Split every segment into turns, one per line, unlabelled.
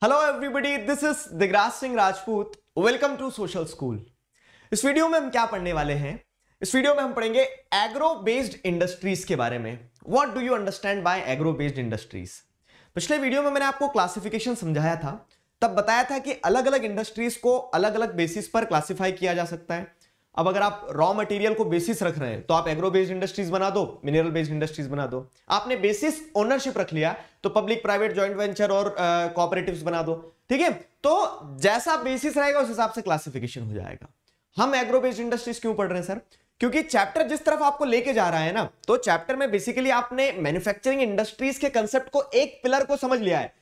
Hello everybody, this is Digraj Singh Rajput. Welcome to social school. इस video में हम क्या पढ़ने वाले हैं? इस वीडियो में हम पढ़ेंगे एग्रो बेस्ड इंडस्ट्रीज के बारे में। What do you understand by agro based industries? पिछले वीडियो में मैंने आपको क्लासिफिकेशन समझाया था, तब बताया था कि अलग अलग इंडस्ट्रीज को अलग अलग बेसिस पर क्लासिफाई किया जा सकता है। अब अगर आप रॉ मटेरियल को बेसिस रख रहे हैं तो आप एग्रो बेस्ड इंडस्ट्रीज बना दो, मिनरल बेस्ड इंडस्ट्रीज बना दो। आपने बेसिस ओनरशिप रख लिया तो पब्लिक प्राइवेट जॉइंट वेंचर और कोऑपरेटिव्स बना दो। ठीक है, तो जैसा बेसिस रहेगा उस हिसाब से क्लासिफिकेशन हो जाएगा। हम एग्रो बेस्ड इंडस्ट्रीज क्यों पढ़ रहे हैं सर? क्योंकि चैप्टर जिस तरफ आपको लेके जा रहा है ना, तो चैप्टर में बेसिकली आपने मैन्युफैक्चरिंग इंडस्ट्रीज के कंसेप्ट को, एक पिलर को समझ लिया है।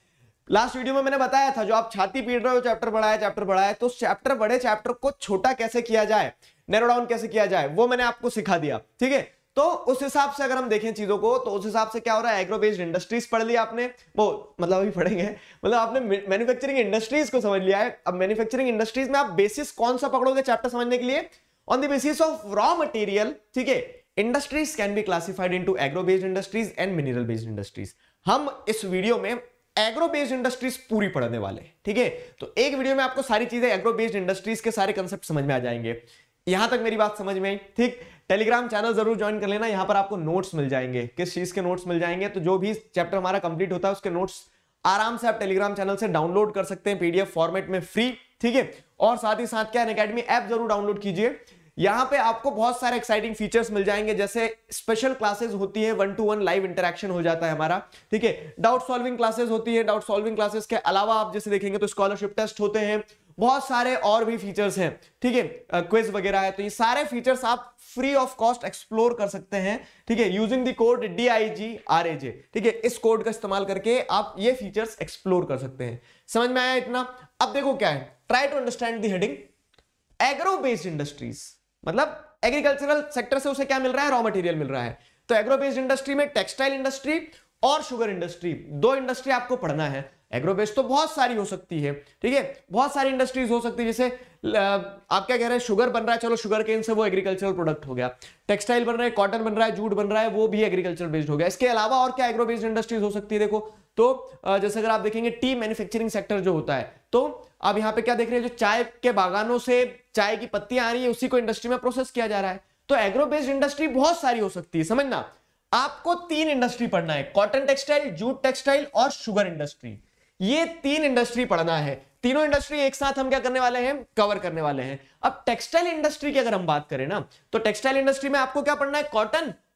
लास्ट वीडियो में मैंने बताया था, जो आप छाती पीट रहे हो चैप्टर बड़ा है, तो चैप्टर बड़े चैप्टर को छोटा कैसे किया जाए, नैरो डाउन कैसे किया जाए, वो मैंने आपको सिखा दिया। ठीक है, तो उस हिसाब से अगर हम देखें चीजों को, तो उस हिसाब से क्या हो रहा है, एग्रो बेस्ड इंडस्ट्रीज पढ़ लिया आपने, वो मतलब अभी पढ़ेंगे, मतलब आपने मैन्युफैक्चरिंग इंडस्ट्रीज को समझ लिया है। अब मैन्युफैक्चरिंग इंडस्ट्रीज में आप बेसिस कौन सा पकड़ोगे चैप्टर समझने के लिए? On the basis of raw material. ठीक है, industries can be classified into agro based industries and mineral based industries. हम इस वीडियो में एग्रो बेस्ड इंडस्ट्रीज पूरी पढ़ने वाले। ठीक है, तो एक वीडियो में आपको सारी चीजें एग्रो बेस्ड इंडस्ट्रीज के सारे कंसेप्ट समझ में आ जाएंगे। यहां तक मेरी बात समझ में आई? ठीक, टेलीग्राम चैनल जरूर ज्वाइन कर लेना, यहां पर आपको नोट्स मिल जाएंगे। किस चीज के नोट्स मिल जाएंगे? तो जो भी चैप्टर हमारा कंप्लीट होता है उसके नोट्स आराम से आप टेलीग्राम चैनल से डाउनलोड कर सकते हैं, पीडीएफ फॉर्मेट में फ्री। ठीक है, और साथ ही साथ क्या, अनअकैडमी ऐप जरूर डाउनलोड कीजिए। यहां पे आपको बहुत सारे एक्साइटिंग फीचर्स मिल जाएंगे, जैसे स्पेशल क्लासेस होती है, 1-to-1 लाइव इंटरेक्शन हो जाता है हमारा। ठीक है, डाउट सॉल्विंग क्लासेस होती है। डाउट सॉल्विंग क्लासेस के अलावा आप जैसे देखेंगे तो स्कॉलरशिप टेस्ट होते हैं, बहुत सारे और भी फीचर्स हैं। ठीक है, क्विज वगैरह है, तो ये सारे फीचर्स आप फ्री ऑफ कॉस्ट एक्सप्लोर कर सकते हैं। ठीक है, यूजिंग द कोड DIGRAJ। ठीक है, इस कोड का इस्तेमाल करके आप ये फीचर्स एक्सप्लोर कर सकते हैं। समझ में आया इतना? अब देखो क्या है, try to understand the heading agro based industries. मतलब एग्रीकल्चरल सेक्टर से उसे क्या मिल रहा है? रॉ मटेरियल मिल रहा है। तो एग्रो बेस्ड इंडस्ट्री में टेक्सटाइल इंडस्ट्री और शुगर इंडस्ट्री, दो इंडस्ट्री आपको पढ़ना है। एग्रो बेस्ड तो बहुत सारी हो सकती है। ठीक है, बहुत सारी इंडस्ट्रीज हो सकती है, जैसे आप क्या कह रहे हैं, शुगर बन रहा है, चलो शुगर केन से वो एग्रीकल्चरल प्रोडक्ट हो गया। टेक्सटाइल बन रहा है, कॉटन बन रहा है, जूट बन रहा है, वो भी एग्रीकल्चर बेस्ड हो गया। इसके अलावा और क्या एग्रो बेस्ड इंडस्ट्रीज हो सकती है? देखो तो जैसे अगर आप देखेंगे टी मैन्युफैक्चरिंग सेक्टर जो होता है, तो आप यहां पे क्या देख रहे हैं, जो चाय के बागानों से चाय की पत्तियां आ रही है, उसी को इंडस्ट्री में प्रोसेस किया जा रहा है। तो एग्रो बेस्ड इंडस्ट्री बहुत सारी हो सकती है। समझना, आपको 3 इंडस्ट्री पढ़ना है, कॉटन टेक्सटाइल, जूट टेक्सटाइल और शुगर इंडस्ट्री। ये 3 इंडस्ट्री पढ़ना है। तीनों इंडस्ट्री एक साथ हम क्या करने वाले हैं, कवर करने वाले हैं। अब टेक्सटाइल इंडस्ट्री की अगर हम बात करें ना, तो टेक्सटाइल इंडस्ट्री में आपको क्या पढ़ना है?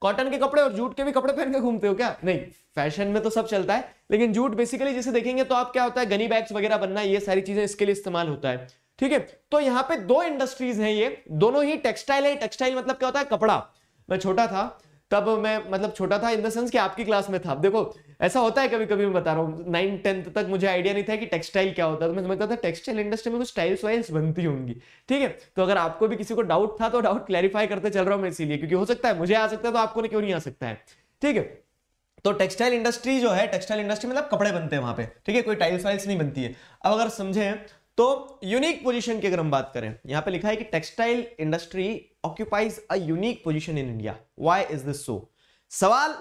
कॉटन के कपड़े और जूट के भी कपड़े पहन के घूमते हो क्या? नहीं, फैशन में तो सब चलता है, लेकिन जूट बेसिकली जैसे देखेंगे तो आप क्या होता है, गनी बैग्स वगैरह बनना, ये सारी चीजें इसके लिए इस्तेमाल होता है। ठीक है, तो यहाँ पे 2 इंडस्ट्रीज हैं, ये दोनों ही टेक्सटाइल है। टेक्सटाइल मतलब क्या होता है? कपड़ा। मैं छोटा था तब, मैं मतलब छोटा था इन द सेंस कि आपकी क्लास में था। अब देखो ऐसा होता है कभी कभी, मैं बता रहा हूँ 9th-10th तक मुझे आइडिया नहीं था कि टेक्सटाइल क्या होता है, तो मैं समझता था टेक्सटाइल इंडस्ट्री में कुछ टाइल्स वाइल्स बनती होंगी। ठीक है, तो अगर आपको भी किसी को डाउट था तो डाउट क्लैरिफाई करते चल रहा हूं मैं, इसीलिए क्योंकि हो सकता है मुझे आ सकता है तो आपको क्यों नहीं आ सकता है। ठीक है, तो टेक्सटाइल इंडस्ट्री जो है, टेक्सटाइल इंडस्ट्री मतलब कपड़े बनते हैं वहां पे। ठीक है, कोई टाइल्स वाइल्स नहीं बनती है। अब अगर समझे तो यूनिक पोजीशन की अगर हम बात करें, यहां पे लिखा है कि textile industry occupies a unique position in India. Why is this so? सवाल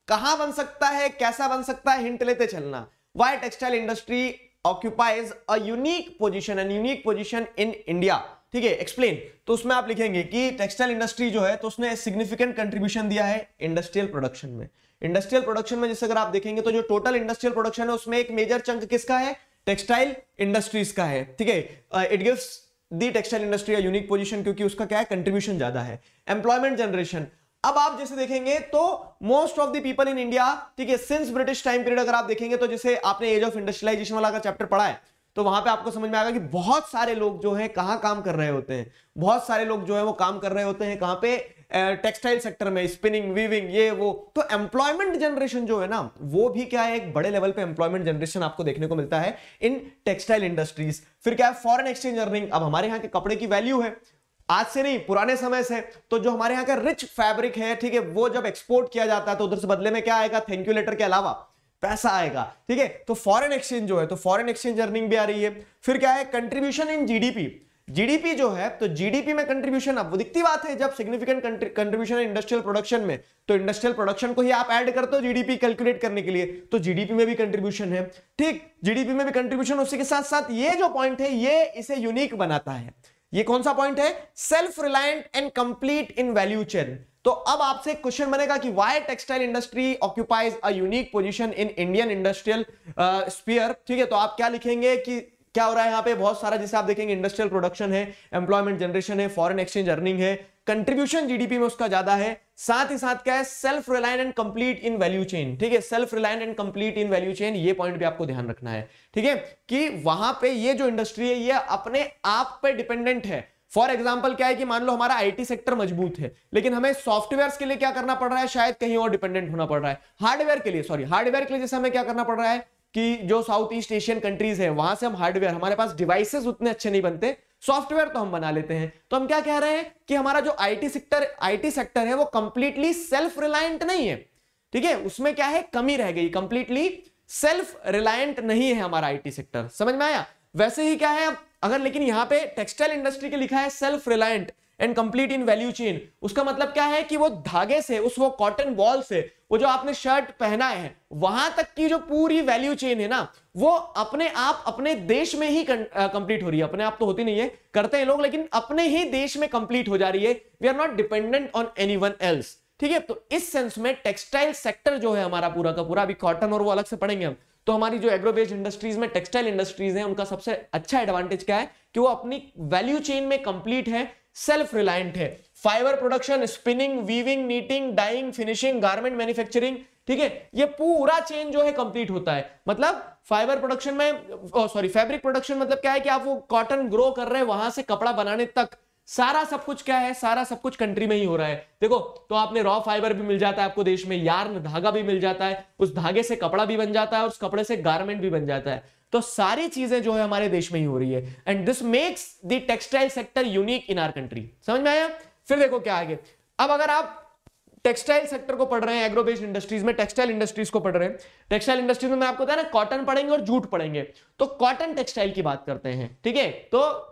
कहां बन सकता है, कैसा बन सकता है, हिंट लेते चलना। Why textile industry occupies a unique position, an unique position in India. ठीक है, एक्सप्लेन। तो उसमें आप लिखेंगे कि टेक्सटाइल इंडस्ट्री जो है, तो उसने सिग्निफिकेंट कंट्रीब्यूशन दिया है इंडस्ट्रियल प्रोडक्शन में। इंडस्ट्रियल प्रोडक्शन में जैसे अगर आप देखेंगे तो जो टोटल इंडस्ट्रियल प्रोडक्शन है उसमें एक मेजर चंक किसका है? टेक्सटाइल इंडस्ट्रीज का है। ठीक है, it gives the textile industry unique position, क्योंकि उसका क्या है, कंट्रीब्यूशन ज्यादा है। एम्प्लॉयमेंट जनरेशन, अब आप जैसे देखेंगे तो most of the people in India, ठीक है, सिंस ब्रिटिश टाइम पीरियड अगर आप देखेंगे तो जैसे आपने एज ऑफ इंडस्ट्रियलाइजेशन वाला का चैप्टर पढ़ा है, तो वहां पे आपको समझ में आएगा कि बहुत सारे लोग जो है कहां काम कर रहे होते हैं। बहुत सारे लोग जो है वो काम कर रहे होते हैं कहां पे? टेक्सटाइल सेक्टर में, स्पिनिंग, वीविंग, ये वो। तो एम्प्लॉयमेंट जनरेशन जो है ना, वो भी क्या है, एक बड़े लेवल पे एम्प्लॉयमेंट जनरेशन आपको देखने को मिलता है इन टेक्सटाइल इंडस्ट्रीज। फिर क्या है? Foreign exchange earning. अब हमारे यहाँ के कपड़े की वैल्यू है, आज से नहीं पुराने समय से, तो जो हमारे यहाँ का रिच फैब्रिक है, ठीक है, वो जब एक्सपोर्ट किया जाता है तो उधर से बदले में क्या आएगा? थैंक यू लेटर के अलावा पैसा आएगा। ठीक है, तो फॉरेन एक्सचेंज जो है, तो फॉरेन एक्सचेंज अर्निंग भी आ रही है। फिर क्या है? Contribution in GDP. जीडीपी जो है, तो जीडीपी में कंट्रीब्यूशन, अब वो दिखती बात है जब सिग्निफिकेंट कंट्रीब्यूशन है इंडस्ट्रियल प्रोडक्शन में, तो इंडस्ट्रियल प्रोडक्शन को ही आप ऐड करते हो जीडीपी कैलकुलेट करने के लिए, तो जीडीपी में भी कंट्रीब्यूशन है। ठीक, जीडीपी में भी कंट्रीब्यूशन, उसी के साथ साथ ये जो पॉइंट है ये इसे यूनिक बनाता है। ये कौन सा पॉइंट है? Self reliant and complete in value chain. तो अब आपसे एक क्वेश्चन बनेगा कि why textile industry occupies a unique position in Indian industrial sphere. ठीक है, तो आप क्या लिखेंगे कि क्या हो रहा है यहाँ पे? बहुत सारा, जैसे आप देखेंगे इंडस्ट्रियल प्रोडक्शन है, एम्प्लॉयमेंट जनरेशन है, फॉरेन एक्सचेंज अर्निंग है, कंट्रीब्यूशन जीडीपी में उसका ज्यादा है, साथ ही साथ क्या है? Self reliant and complete in value chain. ठीक है, self reliant and complete in value chain, ये पॉइंट भी आपको ध्यान रखना है। ठीक है, कि वहां पे ये जो इंडस्ट्री है ये अपने आप पे डिपेंडेंट है। फॉर एग्जाम्पल क्या है कि मान लो हमारा आईटी सेक्टर मजबूत है, लेकिन हमें सॉफ्टवेयर के लिए क्या करना पड़ रहा है? शायद कहीं और डिपेंडेंट होना पड़ रहा है। हार्डवेयर के लिए जैसे हमें क्या करना पड़ रहा है कि जो साउथ ईस्ट एशियन कंट्रीज है वहां से हम हार्डवेयर, हमारे पास डिवाइसेस उतने अच्छे नहीं बनते, सॉफ्टवेयर तो हम बना लेते हैं। तो हम क्या कह रहे हैं कि हमारा जो आईटी सेक्टर है वो कंप्लीटली सेल्फ रिलायंट नहीं है। ठीक है, उसमें क्या है? कमी रह गई, कंप्लीटली सेल्फ रिलायंट नहीं है हमारा आईटी सेक्टर। समझ में आया? वैसे ही क्या है अब अगर, लेकिन यहां पे टेक्सटाइल इंडस्ट्री के लिखा है self reliant and complete in value chain, उसका मतलब क्या है कि वो धागे से, वो कॉटन बॉल से, वो जो आपने शर्ट पहना है वहां तक की जो पूरी वैल्यू चेन है ना, वो अपने आप अपने देश में ही कंप्लीट हो रही है। अपने आप तो होती नहीं है, करते हैं लोग, लेकिन अपने ही देश में कंप्लीट हो जा रही है। We are not dependent on anyone else. ठीक है, तो इस सेंस में टेक्सटाइल सेक्टर जो है हमारा पूरा का पूरा, अभी कॉटन और वो अलग से पढ़ेंगे हम, तो हमारी जो एग्रो बेस्ड इंडस्ट्रीज में टेक्सटाइल इंडस्ट्रीज हैं उनका सबसे अच्छा एडवांटेज क्या है कि वो अपनी वैल्यू चेन में कंप्लीट है, सेल्फ रिलायंट है। Fibre production, spinning, weaving, knitting, dyeing, finishing, garment manufacturing, ठीक है, ये पूरा चेन जो है कंप्लीट होता है। मतलब फाइबर प्रोडक्शन में, फैब्रिक प्रोडक्शन मतलब क्या है कि आप वो कॉटन ग्रो कर रहे हैं वहां से कपड़ा बनाने तक सारा सब कुछ क्या है? सारा सब कुछ कंट्री में ही हो रहा है। देखो, तो आपने रॉ फाइबर भी मिल जाता है आपको देश में, यार्न धागा भी मिल जाता है, उस धागे से कपड़ा भी बन जाता है और उस कपड़े से गारमेंट भी बन जाता है। तो सारी चीजें जो है हमारे देश में ही हो रही है, and this makes the textile sector unique in our country. समझ में आया? फिर देखो क्या आगे। अब अगर आप टेक्सटाइल सेक्टर को पढ़ रहे हैं, एग्रो बेस्ड इंडस्ट्रीज में टेक्सटाइल इंडस्ट्रीज को पढ़ रहे हैं, टेक्सटाइल इंडस्ट्रीज में मैं आपको बताया ना कॉटन पढ़ेंगे और जूट पढ़ेंगे, तो कॉटन टेक्सटाइल की बात करते हैं। ठीक है, तो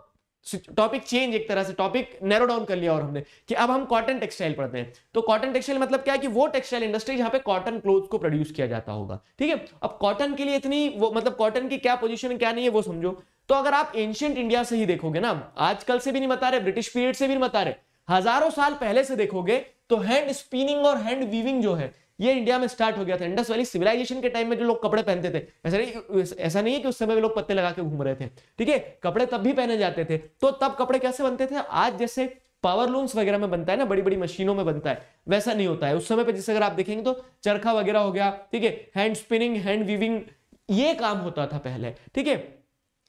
टॉपिक चेंज, एक तरह से टॉपिक नैरो डाउन कर लिया और हमने कि अब हम कॉटन टेक्सटाइल पढ़ते हैं। तो कॉटन टेक्सटाइल मतलब क्या है कि वो टेक्सटाइल इंडस्ट्री जहां पे कॉटन क्लोथ को प्रोड्यूस किया जाता होगा। ठीक है, अब कॉटन के लिए इतनी वो, मतलब कॉटन की क्या पोजीशन है क्या नहीं है वो समझो। तो अगर आप एंशिएंट इंडिया से ही देखोगे ना, आजकल से भी नहीं बता रहे, ब्रिटिश पीरियड से भी नहीं बता रहे, हजारों साल पहले से देखोगे तो हैंड स्पिनिंग और हैंड वीविंग जो है ये इंडिया में स्टार्ट हो गया था। इंडस वैली सिविलाइजेशन के टाइम में जो लोग कपड़े पहनते थे, ऐसा नहीं है कि उस समय लोग पत्ते लगा के घूम रहे थे। ठीक है, कपड़े तब भी पहने जाते थे। तो तब कपड़े कैसे बनते थे? आज जैसे पावर लूम्स वगैरह में बनता है ना, बड़ी बड़ी मशीनों में बनता है, वैसा नहीं होता है। उस समय पे जैसे अगर आप देखेंगे तो चरखा वगैरह हो गया, ठीक है, हैंड स्पिनिंग, हैंड वीविंग, ये काम होता था पहले। ठीक है,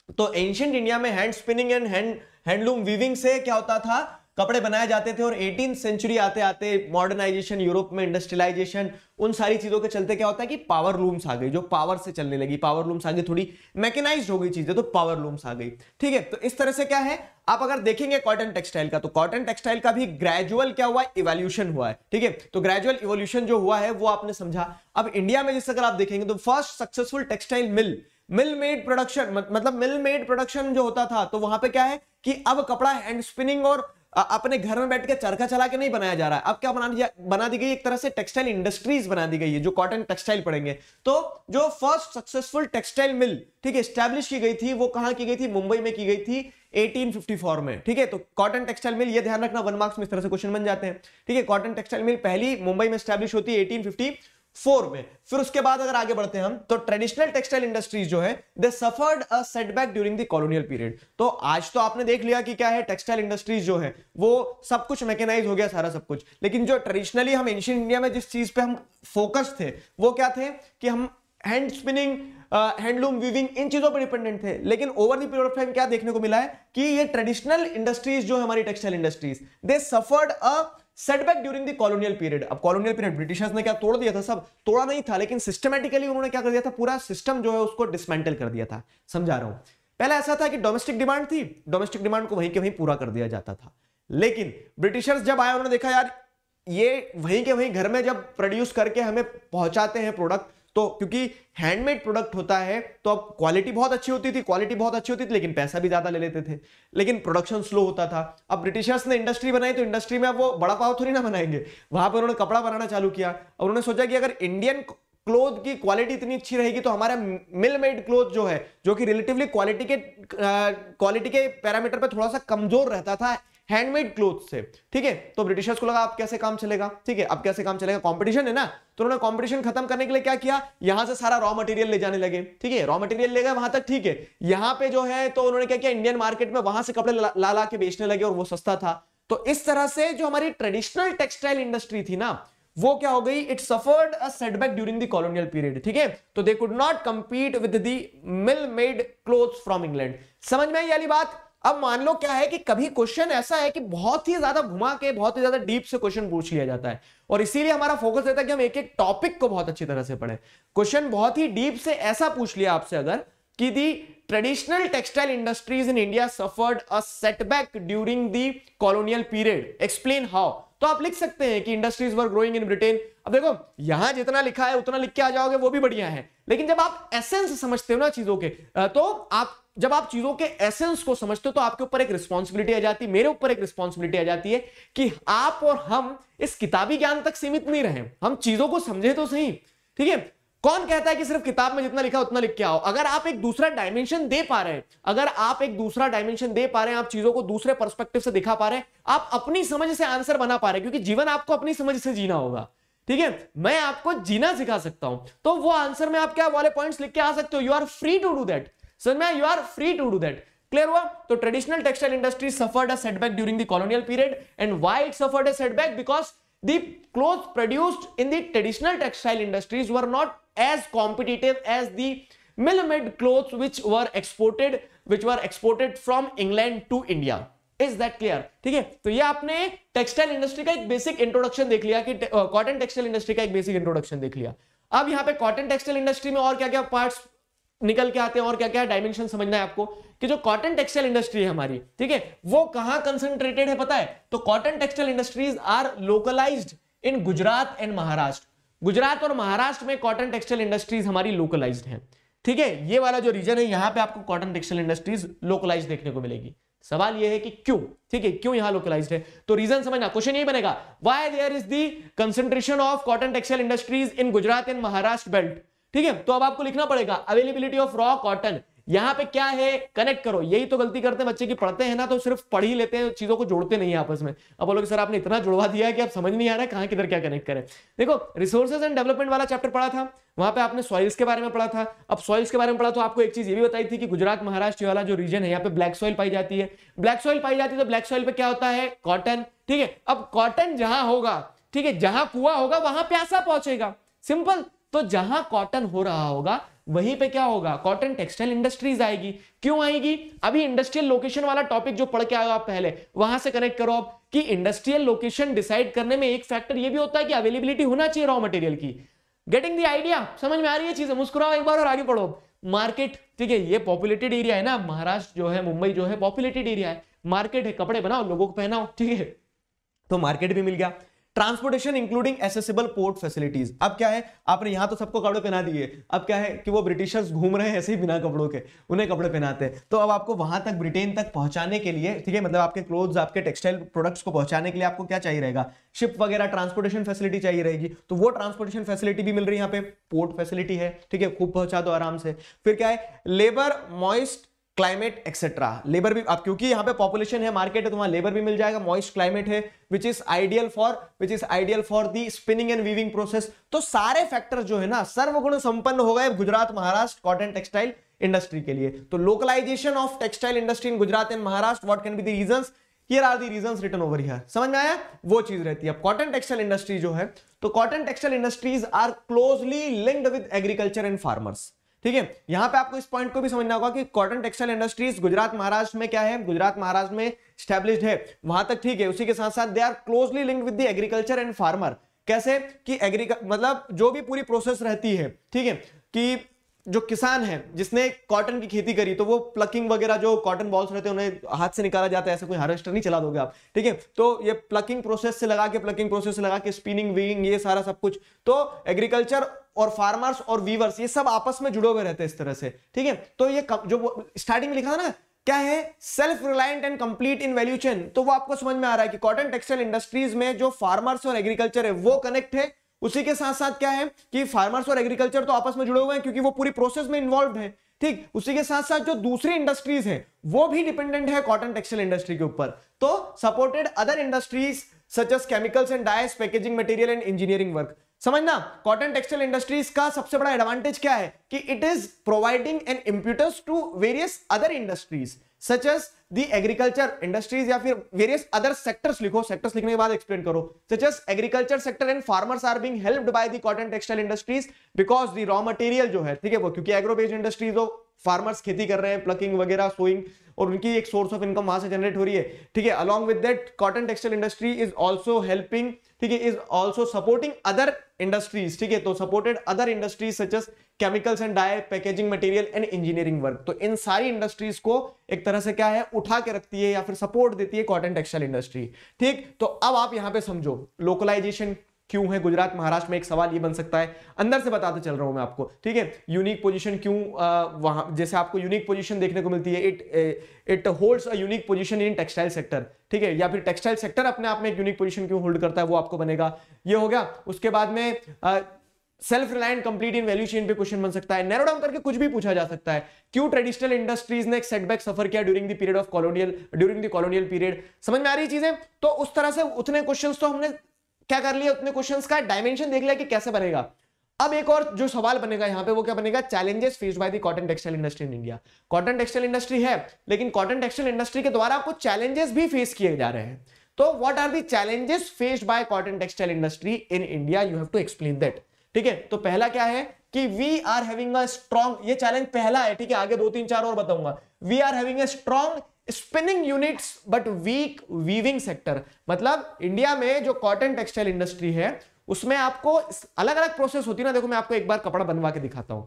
तो एंशिएंट इंडिया में hand spinning and handloom weaving से क्या होता था? कपड़े बनाए जाते थे। और 18th सेंचुरी आते आते मॉडर्नाइजेशन, यूरोप में इंडस्ट्रियलाइजेशन, उन सारी चीजों के चलते क्या होता है कि पावर लूम्स आ गई, जो पावर से चलने लगी, पावर लूम्स आ गई, थोड़ी मैकेनाइज्ड हो गई चीजें, तो पावर लूम्स आ गई। ठीक है, तो इस तरह से क्या है, आप अगर देखेंगे कॉटन टेक्सटाइल का, तो कॉटन टेक्सटाइल का भी ग्रेजुअल क्या हुआ? इवोल्यूशन हुआ है। ठीक है, तो ग्रेजुअल इवोल्यूशन जो हुआ है वो आपने समझा। अब इंडिया में जैसे अगर आप देखेंगे तो first successful textile mill made production, मतलब मिल मेड प्रोडक्शन जो होता था, तो वहां पे क्या है कि अब कपड़ा हैंड स्पिनिंग और अपने घर में बैठ के चरखा चला के नहीं बनाया जा रहा है। अब क्या बना दी गई? एक तरह से टेक्सटाइल इंडस्ट्रीज बना दी गई है, जो कॉटन टेक्सटाइल पढ़ेंगे। तो जो फर्स्ट सक्सेसफुल टेक्सटाइल मिल, ठीक है, एस्टैब्लिश की गई थी, वो कहां की गई थी? मुंबई में की गई थी 1854 में। ठीक है, तो कॉटन टेक्सटाइल मिल, ये ध्यान रखना, 1 मार्क्स में इस तरह से क्वेश्चन बन जाते हैं। ठीक है, कॉटन टेक्सटाइल मिल पहली मुंबई में एस्टैब्लिश होती है 1854 में। फिर उसके बाद अगर आगे बढ़ते हैं हम, तो ट्रेडिशनल टेक्सटाइल इंडस्ट्रीज जो है they suffered a setback during the colonial period. तो आज तो आपने देख लिया कि क्या है, टेक्सटाइल इंडस्ट्रीज जो है वो सब कुछ मैकेनाइज हो गया, सारा सब कुछ। लेकिन जो ट्रेडिशनली हम एंशिएंट इंडिया में जिस चीज पे हम फोकस थे वो क्या थे कि हम हैंड स्पिनिंग, हैंडलूम, वीविंग, इन चीजों पर डिपेंडेंट थे। लेकिन over the period of time क्या देखने को मिला है कि ये ट्रेडिशनल इंडस्ट्रीज जो है हमारी textile industries, they suffered a setback during the colonial period. अब कॉलोनियल पीरियड ब्रिटिशर्स ने क्या तोड़ दिया था? सब तोड़ा नहीं था, लेकिन सिस्टमैटिकली उन्होंने क्या कर दिया था? पूरा सिस्टम जो है उसको डिसमेंटल कर दिया था। समझा रहा हूं, पहले ऐसा था कि डोमेस्टिक डिमांड थी, डोमेस्टिक डिमांड को वहीं के वहीं पूरा कर दिया जाता था। लेकिन ब्रिटिशर्स जब आए, उन्होंने देखा यार ये वहीं के वहीं घर में जब प्रोड्यूस करके हमें पहुंचाते हैं प्रोडक्ट, तो क्योंकि हैंडमेड प्रोडक्ट होता है तो अब क्वालिटी बहुत अच्छी होती थी, लेकिन पैसा भी ज्यादा ले लेते थे, लेकिन प्रोडक्शन स्लो होता था। अब ब्रिटिशर्स ने इंडस्ट्री बनाई तो इंडस्ट्री में अब वो बड़ा पाव थोड़ी ना बनाएंगे, वहां पर उन्होंने कपड़ा बनाना चालू किया और उन्होंने सोचा कि अगर इंडियन क्लोथ की क्वालिटी इतनी अच्छी रहेगी तो हमारा मिल मेड क्लोथ जो है, जो कि रिलेटिवली क्वालिटी के पैरामीटर पे थोड़ा सा कमजोर रहता था हैंडमेड क्लोथ से, ठीक है। तो ब्रिटिशर्स को लगा अब कैसे काम चलेगा, ठीक है, अब कैसे काम चलेगा, कंपटीशन है ना। तो उन्होंने कंपटीशन खत्म करने के लिए क्या किया, यहां से सारा रॉ मटेरियल ले जाने लगे, ठीक है, रॉ मटेरियल ले गए वहां तक, ठीक है। यहां पे जो है तो उन्होंने क्या किया, इंडियन मार्केट में वहां से कपड़े ला ला के बेचने लगे और वो सस्ता था। तो इस तरह से जो हमारी ट्रेडिशनल टेक्सटाइल इंडस्ट्री थी ना, वो क्या हो गई, it suffered a setback during the colonial period, ठीक है। तो they could not compete with the mill made clothes from England. समझ में आई वाली बात। अब मान लो क्या है कि कभी क्वेश्चन ऐसा है कि बहुत ही ज्यादा घुमा के बहुत ही ज्यादा डीप से क्वेश्चन पूछ लिया जाता है और इसीलिए हमारा फोकस रहता है कि हम एक एक टॉपिक को बहुत अच्छी तरह से पढ़ें। क्वेश्चन बहुत ही डीप से ऐसा पूछ लिया आपसे अगर कि the traditional textile industries in India suffered a setback during the colonial period, explain how. तो आप लिख सकते हैं कि industries were growing in Britain. अब देखो यहां जितना लिखा है उतना लिख के आ जाओगे वो भी बढ़िया है, लेकिन जब आप एसेंस समझते हो ना चीजों के, तो जब आप चीजों के एसेंस को समझते हो तो आपके ऊपर एक रिस्पॉन्सिबिलिटी आ जाती है, मेरे ऊपर एक रिस्पॉन्सिबिलिटी आ जाती है कि आप और हम इस किताबी ज्ञान तक सीमित नहीं रहे, हम चीजों को समझे तो सही, ठीक है। कौन कहता है कि सिर्फ किताब में जितना लिखा उतना लिख के आओ। अगर आप एक दूसरा डायमेंशन दे पा रहे हैं, आप चीजों को दूसरे पर्सपेक्टिव से दिखा पा रहे हैं, आप अपनी समझ से आंसर बना पा रहे हैं, क्योंकि जीवन आपको अपनी समझ से जीना होगा, ठीक है। मैं आपको जीना सिखा सकता हूं, तो वो आंसर में आप क्या वाले पॉइंट्स लिख के आ सकते हो। You are free to do that, समझ में, you are free to do that. Clear हुआ। तो traditional textile industry suffered a setback during the colonial period, and why it suffered a setback, because the clothes produced in the traditional textile industries were not as competitive as the mill-made clothes which were exported from England to India. Is that clear? ठीक है। तो ये आपने textile industry का एक basic introduction देख लिया कि कॉटन टेक्सटाइल इंडस्ट्री का एक बेसिक इंट्रोडक्शन देख लिया। अब यहाँ पे कॉटन टेक्सटाइल इंडस्ट्री में और क्या क्या पार्ट्स निकल के आते हैं और क्या क्या डायमेंशन समझना है आपको कि जो कॉटन टेक्सटाइल इंडस्ट्री है हमारी, ठीक है, वो कहां कंसंट्रेटेड है पता है। तो cotton textile industries are localised in Gujarat and Maharashtra. Gujarat और महाराष्ट्र में कॉटन टेक्सटाइल इंडस्ट्रीज हमारी लोकलाइज्ड है, ठीक है। ये वाला जो रीजन है यहां पे आपको कॉटन टेक्सटाइल इंडस्ट्रीज लोकलाइज्ड देखने को मिलेगी। सवाल ये है कि क्यों, ठीक है, क्यों यहां लोकलाइज्ड है। तो रीजन समझना, क्वेश्चन यही बनेगा, why there is the concentration of cotton textile industries in Gujarat and Maharashtra belt, ठीक है। तो अब आपको लिखना पड़ेगा अवेलेबिलिटी ऑफ रॉ कॉटन। यहां पे क्या है, कनेक्ट करो। यही तो गलती करते हैं बच्चे की, पढ़ते हैं ना तो सिर्फ पढ़ ही लेते हैं, चीजों को जोड़ते नहीं है आपस में। अब बोलोगे सर आपने इतना जुड़वा दिया है कि आप समझ नहीं आ रहा है कहां किधर क्या कनेक्ट करें। देखो रिसोर्सेज एंड डेवलपमेंट वाला चैप्टर पढ़ा था, वहां पे आपने सॉइल्स के बारे में पढ़ा था। अब सॉइल्स के बारे में पढ़ा तो आपको एक चीज ये भी बताई थी कि गुजरात महाराष्ट्र वाला जो रीजन है यहाँ पे ब्लैक सॉइल पाई जाती है। ब्लैक सॉइल पाई जाती है तो ब्लैक सॉइल पे क्या होता है, कॉटन, ठीक है। अब कॉटन जहां होगा, ठीक है, जहां कुआं होगा वहां प्यासा पहुंचेगा, सिंपल। तो जहां कॉटन हो रहा होगा वहीं पे क्या होगा, कॉटन टेक्सटाइल इंडस्ट्रीज आएगी। क्यों आएगी, अभी इंडस्ट्रियल लोकेशन वाला टॉपिक जो पढ़ के आए आप पहले, वहां से कनेक्ट करो आप कि इंडस्ट्रियल लोकेशन डिसाइड करने में एक फैक्टर ये भी होता है कि अवेलेबिलिटी होना चाहिए रॉ मटेरियल की। गेटिंग द आइडिया, समझ में आ रही है चीजें। मुस्कुराओ एक बार और आगे पढ़ो। मार्केट, ठीक है, ये पॉपुलेटेड एरिया है ना, महाराष्ट्र जो है, मुंबई जो है पॉपुलेटेड एरिया है, मार्केट है, कपड़े बनाओ लोगों को पहनाओ, ठीक है, तो मार्केट भी मिल गया। Transportation including accessible port facilities. अब क्या है, आपने यहां तो सबको कपड़े पहना दिए, अब क्या है कि वो ब्रिटिशर्स घूम रहे हैं ऐसे ही बिना कपड़ों के, उन्हें कपड़े पहनाते हैं। तो अब आपको वहां तक ब्रिटेन तक पहुंचाने के लिए, ठीक है, मतलब आपके क्लोथ्स, आपके टेक्सटाइल प्रोडक्ट्स को पहुंचाने के लिए आपको क्या चाहिए रहेगा, शिप वगैरह, ट्रांसपोर्टेशन फैसिलिटी चाहिए रहेगी। तो वो ट्रांसपोर्टेशन फैसिलिटी भी मिल रही है, यहाँ पे पोर्ट फैसिलिटी है, ठीक है, खूब पहुंचा दो आराम से। फिर क्या है, labour, moist climate etcetera. Labour भी, अब क्योंकि यहाँ पे पॉपुलेशन है, मार्केट है, तो वहां लेबर भी मिल जाएगा, मॉइस्ट क्लाइमेट है, which is ideal for the spinning and weaving process. तो सारे फैक्टर जो है ना सर्वगुण संपन्न हो गए Gujarat Maharashtra cotton textile industry के लिए। तो localisation of textile industry in Gujarat and Maharashtra, what can be the reasons, here are the reasons written over here. समझ में आया, वो चीज रहती है। अब कॉटन टेक्सटाइल इंडस्ट्री जो है, तो cotton textile industries are closely linked with agriculture and farmers, ठीक है। यहां पे आपको इस पॉइंट को भी समझना होगा कि cotton textile industries Gujarat Maharashtra में क्या है, गुजरात महाराष्ट्र में स्टैब्लिश्ड है, वहां तक ठीक है। उसी के साथ साथ they are closely linked with the agriculture and farmer. कैसे कि मतलब जो भी पूरी प्रोसेस रहती है, ठीक है, कि जो किसान है जिसने कॉटन की खेती करी, तो वो प्लकिंग वगैरह, जो कॉटन बॉल्स रहते हैं उन्हें हाथ से निकाला जाता है, ऐसे कोई हार्वेस्टर नहीं चला दोगे आप, ठीक है। तो ये प्लकिंग प्रोसेस से लगा के स्पिनिंग वीविंग, ये सारा सब कुछ, तो एग्रीकल्चर और फार्मर्स और वीवर्स ये सब आपस में जुड़े हुए रहते हैं इस तरह से, ठीक है। तो ये जो स्टार्टिंग में लिखा था ना, क्या है, self reliant and complete in value chain, तो वो आपको समझ में आ रहा है कि कॉटन टेक्सटाइल इंडस्ट्रीज में जो फार्मर्स और एग्रीकल्चर है वो कनेक्ट है। उसी के साथ साथ क्या है कि फार्मर्स और एग्रीकल्चर तो आपस में जुड़े हुए हैं क्योंकि वो पूरी प्रोसेस में इन्वॉल्व है, ठीक। उसी के साथ साथ जो दूसरी इंडस्ट्रीज है वो भी डिपेंडेंट है कॉटन टेक्सटाइल इंडस्ट्री के ऊपर। तो supported other industries such as chemicals and dyes, packaging material and engineering work. समझना, कॉटन टेक्सटाइल इंडस्ट्रीज का सबसे बड़ा एडवांटेज क्या है कि it is providing an impetus to various other industries such as the agriculture industries, या फिर various other sectors लिखो, सेक्टर्स लिखने के बाद एक्सप्लेन करो, such as agriculture sector and farmers are being helped by the cotton textile industries because the raw material जो है, ठीक है, वो क्योंकि एग्रो बेस्ड इंडस्ट्रीज, तो फार्मर्स खेती कर रहे हैं, प्लकिंग वगैरह, सोइंग, और उनकी एक सोर्स ऑफ इनकम वहां से जनरेट हो रही है, ठीक है। Along with that cotton textile industry is also helping, ठीक है, is also supporting other industries, ठीक है। तो supported other industries such as chemicals and dye, packaging material and engineering work. तो इन सारी इंडस्ट्रीज को एक तरह से क्या है, उठा के रखती है या फिर सपोर्ट देती है कॉटन टेक्सटाइल इंडस्ट्री, ठीक। तो अब आप यहां पे समझो लोकलाइजेशन क्यों है गुजरात महाराष्ट्र में, एक सवाल ये बन सकता है, अंदर से बताते चल रहा हूं मैं आपको, ठीक है। यूनिक पोजीशन क्यों, वहां जैसे आपको यूनिक पोजीशन देखने को मिलती है, it holds a unique position in textile sector, ठीक है, या फिर टेक्सटाइल सेक्टर अपने आप में एक यूनिक पोजीशन क्यों होल्ड करता है, वो आपको बनेगा, ये हो गया। उसके बाद में self reliant complete in value chain पे क्वेश्चन बन सकता है, नैरो डाउन करके कुछ भी पूछा जा सकता है, क्यों ट्रेडिशनल इंडस्ट्रीज ने एक सेटबैक सफर किया during the period of colonial, during the colonial period. समझ में आ रही चीजें? तो उस तरह से उतने क्वेश्चंस तो हमने क्या कर लिया, उतने क्वेश्चंस का डायमेंशन देख लिया कि कैसे बनेगा। अब एक और जो सवाल बनेगा यहां पे, वो क्या बनेगा, challenges faced by the cotton textile industry in India. Cotton textile industry है, लेकिन कॉटन टेक्सटाइल इंडस्ट्री के द्वारा आपको चैलेंजेस भी फेस किए जा रहे हैं। तो what are the challenges faced by cotton textile industry in India, you have to explain that, ठीक है। तो पहला क्या है कि we are having a strong, ये चैलेंज पहला है, ठीक है, आगे 2 3 4 और बताऊंगा। We are having a strong spinning units but weak weaving sector. मतलब इंडिया में जो कॉटन टेक्सटाइल इंडस्ट्री है उसमें आपको अलग अलग प्रोसेस होती है ना। देखो मैं आपको एक बार कपड़ा बनवा के दिखाता हूं।